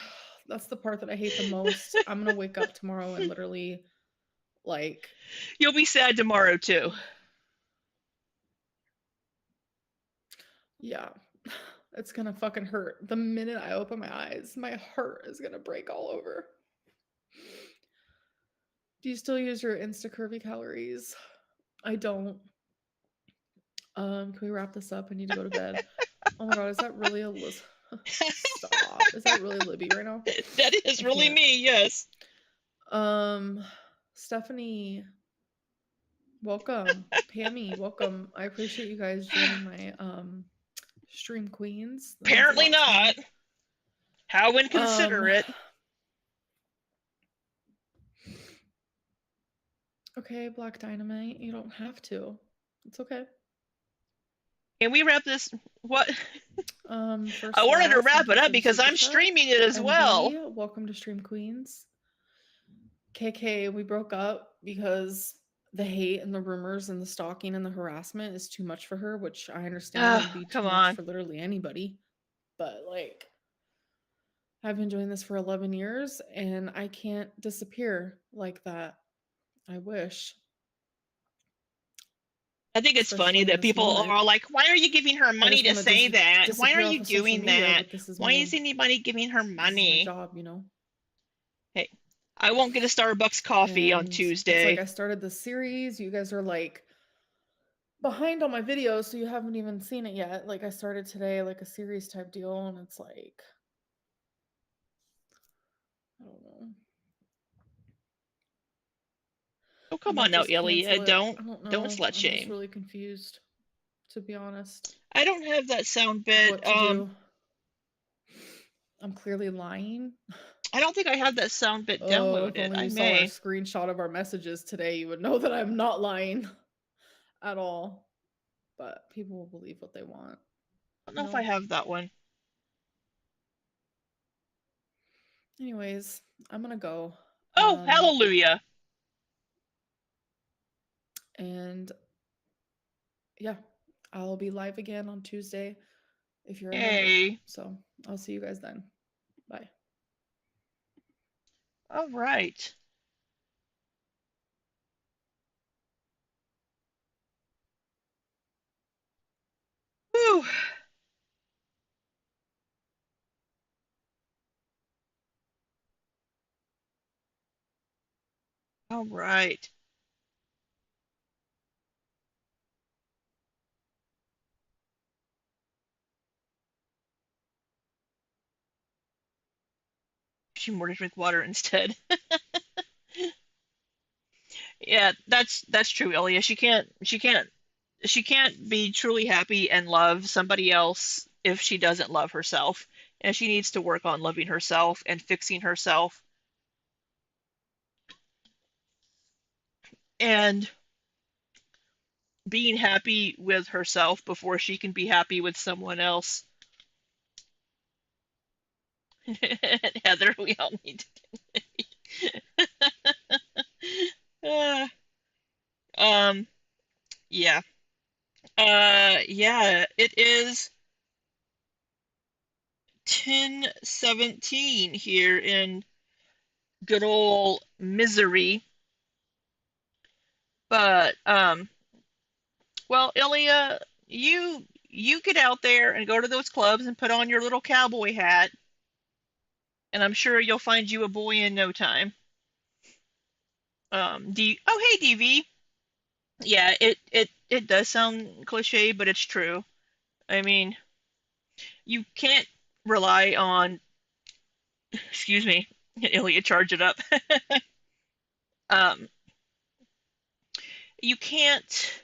That's the part that I hate the most. I'm gonna wake up tomorrow and literally, like, You'll be sad tomorrow too. yeah, it's gonna fucking hurt. The minute I open my eyes, my heart is gonna break all over. Do you still use your Insta Curvy calories? I don't. Can we wrap this up? I need to go to bed. Oh my god, is that really Stop. Is that really Libby right now? That is I really can't. me, yes. Stephanie, welcome. Pammy, welcome. I appreciate you guys joining my stream queens. That means a Apparently lot to me. not. How inconsiderate. Okay, Black Dynamite, you don't have to. It's okay. Can we wrap this? What? First I wanted to Ross, wrap thank it you up for the because super I'm chat. streaming it as well. MB, welcome to Stream Queens. KK, we broke up because the hate and the rumors and the stalking and the harassment is too much for her, which I understand would be too Come much on. for literally anybody. But like, I've been doing this for 11 years and I can't disappear like that. I wish. I think it's Especially funny in that this people moment. are like, why are you giving her I money just to wanna say that? Why are disappear off you of social doing media, that? but this is Why my is anybody giving her this is my money? job, you know. Hey, I won't get a Starbucks coffee on And it's Tuesday. like I started the series. You guys are like behind on my videos, so you haven't even seen it yet. Like I started today, like a series type deal, and it's like I don't know. Oh, I come might on now, just cancel Ilya. it. Don't I don't know. slut I'm just shame. really confused, to be honest, I don't have that sound of bit. what to do. I'm clearly lying. I don't think I have that sound bit Oh, if downloaded. only I you saw our may. screenshot of our messages today, you would know that I'm not lying at all. But people will believe what they want. I don't know if I have that one. Anyways, I'm gonna go. Oh, hallelujah. And yeah, I'll be live again on Tuesday if you're a member. Yay. So I'll see you guys then. Bye. All right. Whew. All right. She more to drink water instead. Yeah, that's true, Ilya. She can't be truly happy and love somebody else if she doesn't love herself. And she needs to work on loving herself and fixing herself and being happy with herself before she can be happy with someone else. Heather, we all need to. Uh, yeah. Yeah, it is 10:17 here in good old Missouri. But well, Ilya, you get out there and go to those clubs and put on your little cowboy hat, and I'm sure you'll find you a boy in no time. Oh, hey, DV. Yeah, it does sound cliche, but it's true. I mean, you can't rely on, excuse me, Ilya, charge it up. Um, you can't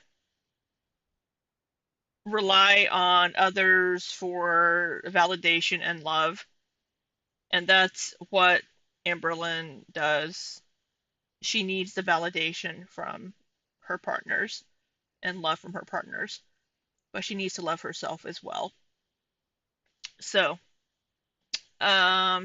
rely on others for validation and love. And that's what Amberlynn does. She needs the validation from her partners and love from her partners, but she needs to love herself as well. So, yeah.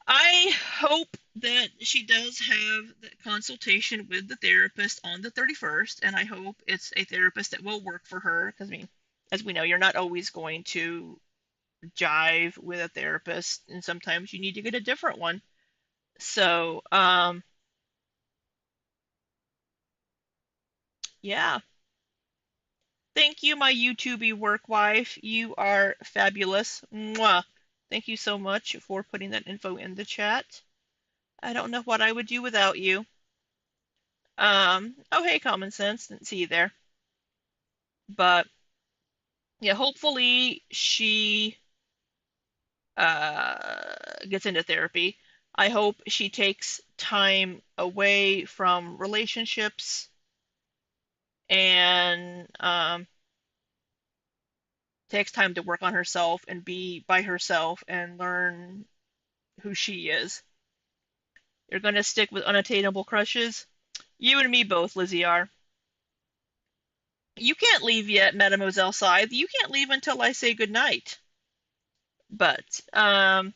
I hope that she does have the consultation with the therapist on the 31st, and I hope it's a therapist that will work for her. Because, I mean, as we know, you're not always going to jive with a therapist, and sometimes you need to get a different one. So, yeah. Thank you, my YouTubey work wife. You are fabulous. Mwah. Thank you so much for putting that info in the chat. I don't know what I would do without you. Oh, hey, Common Sense. Didn't see you there. But Yeah, hopefully she gets into therapy. I hope she takes time away from relationships and takes time to work on herself and be by herself and learn who she is. You're gonna stick with unattainable crushes? You and me both, Lizzie are. You can't leave yet, Mademoiselle Scythe. You can't leave until I say goodnight. But um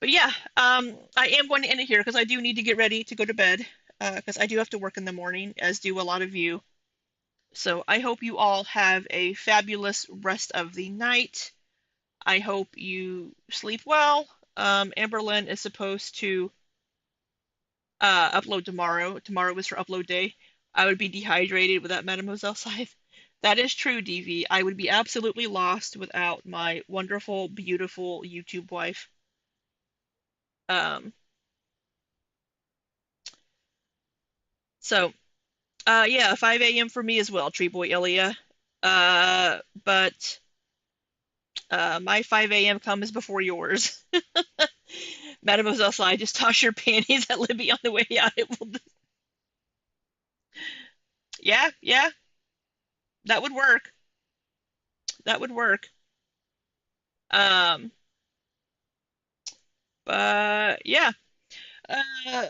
but yeah, I am going to end it here because I do need to get ready to go to bed. Because I do have to work in the morning, as do a lot of you. So I hope you all have a fabulous rest of the night. I hope you sleep well. Amberlyn is supposed to upload tomorrow. Tomorrow is her upload day. I would be dehydrated without Mademoiselle Scythe. That is true, DV. I would be absolutely lost without my wonderful, beautiful YouTube wife. Um, so, yeah, 5 a.m. for me as well, Tree Boy Ilya. But my 5 a.m. comes before yours. Mademoiselle Sly, just toss your panties at Libby on the way out. It will. Yeah, yeah, that would work. That would work. Um, but yeah. Uh,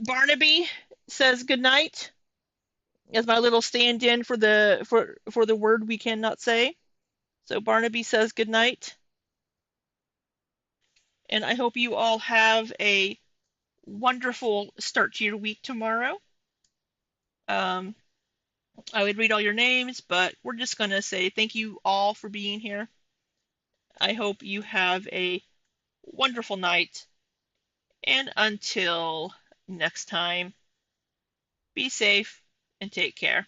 Barnaby says good night as my little stand-in for the word we cannot say. So Barnaby says good night, and I hope you all have a wonderful start to your week tomorrow. Um, I would read all your names, but we're just gonna say thank you all for being here. I hope you have a wonderful night, and until next time, be safe and take care.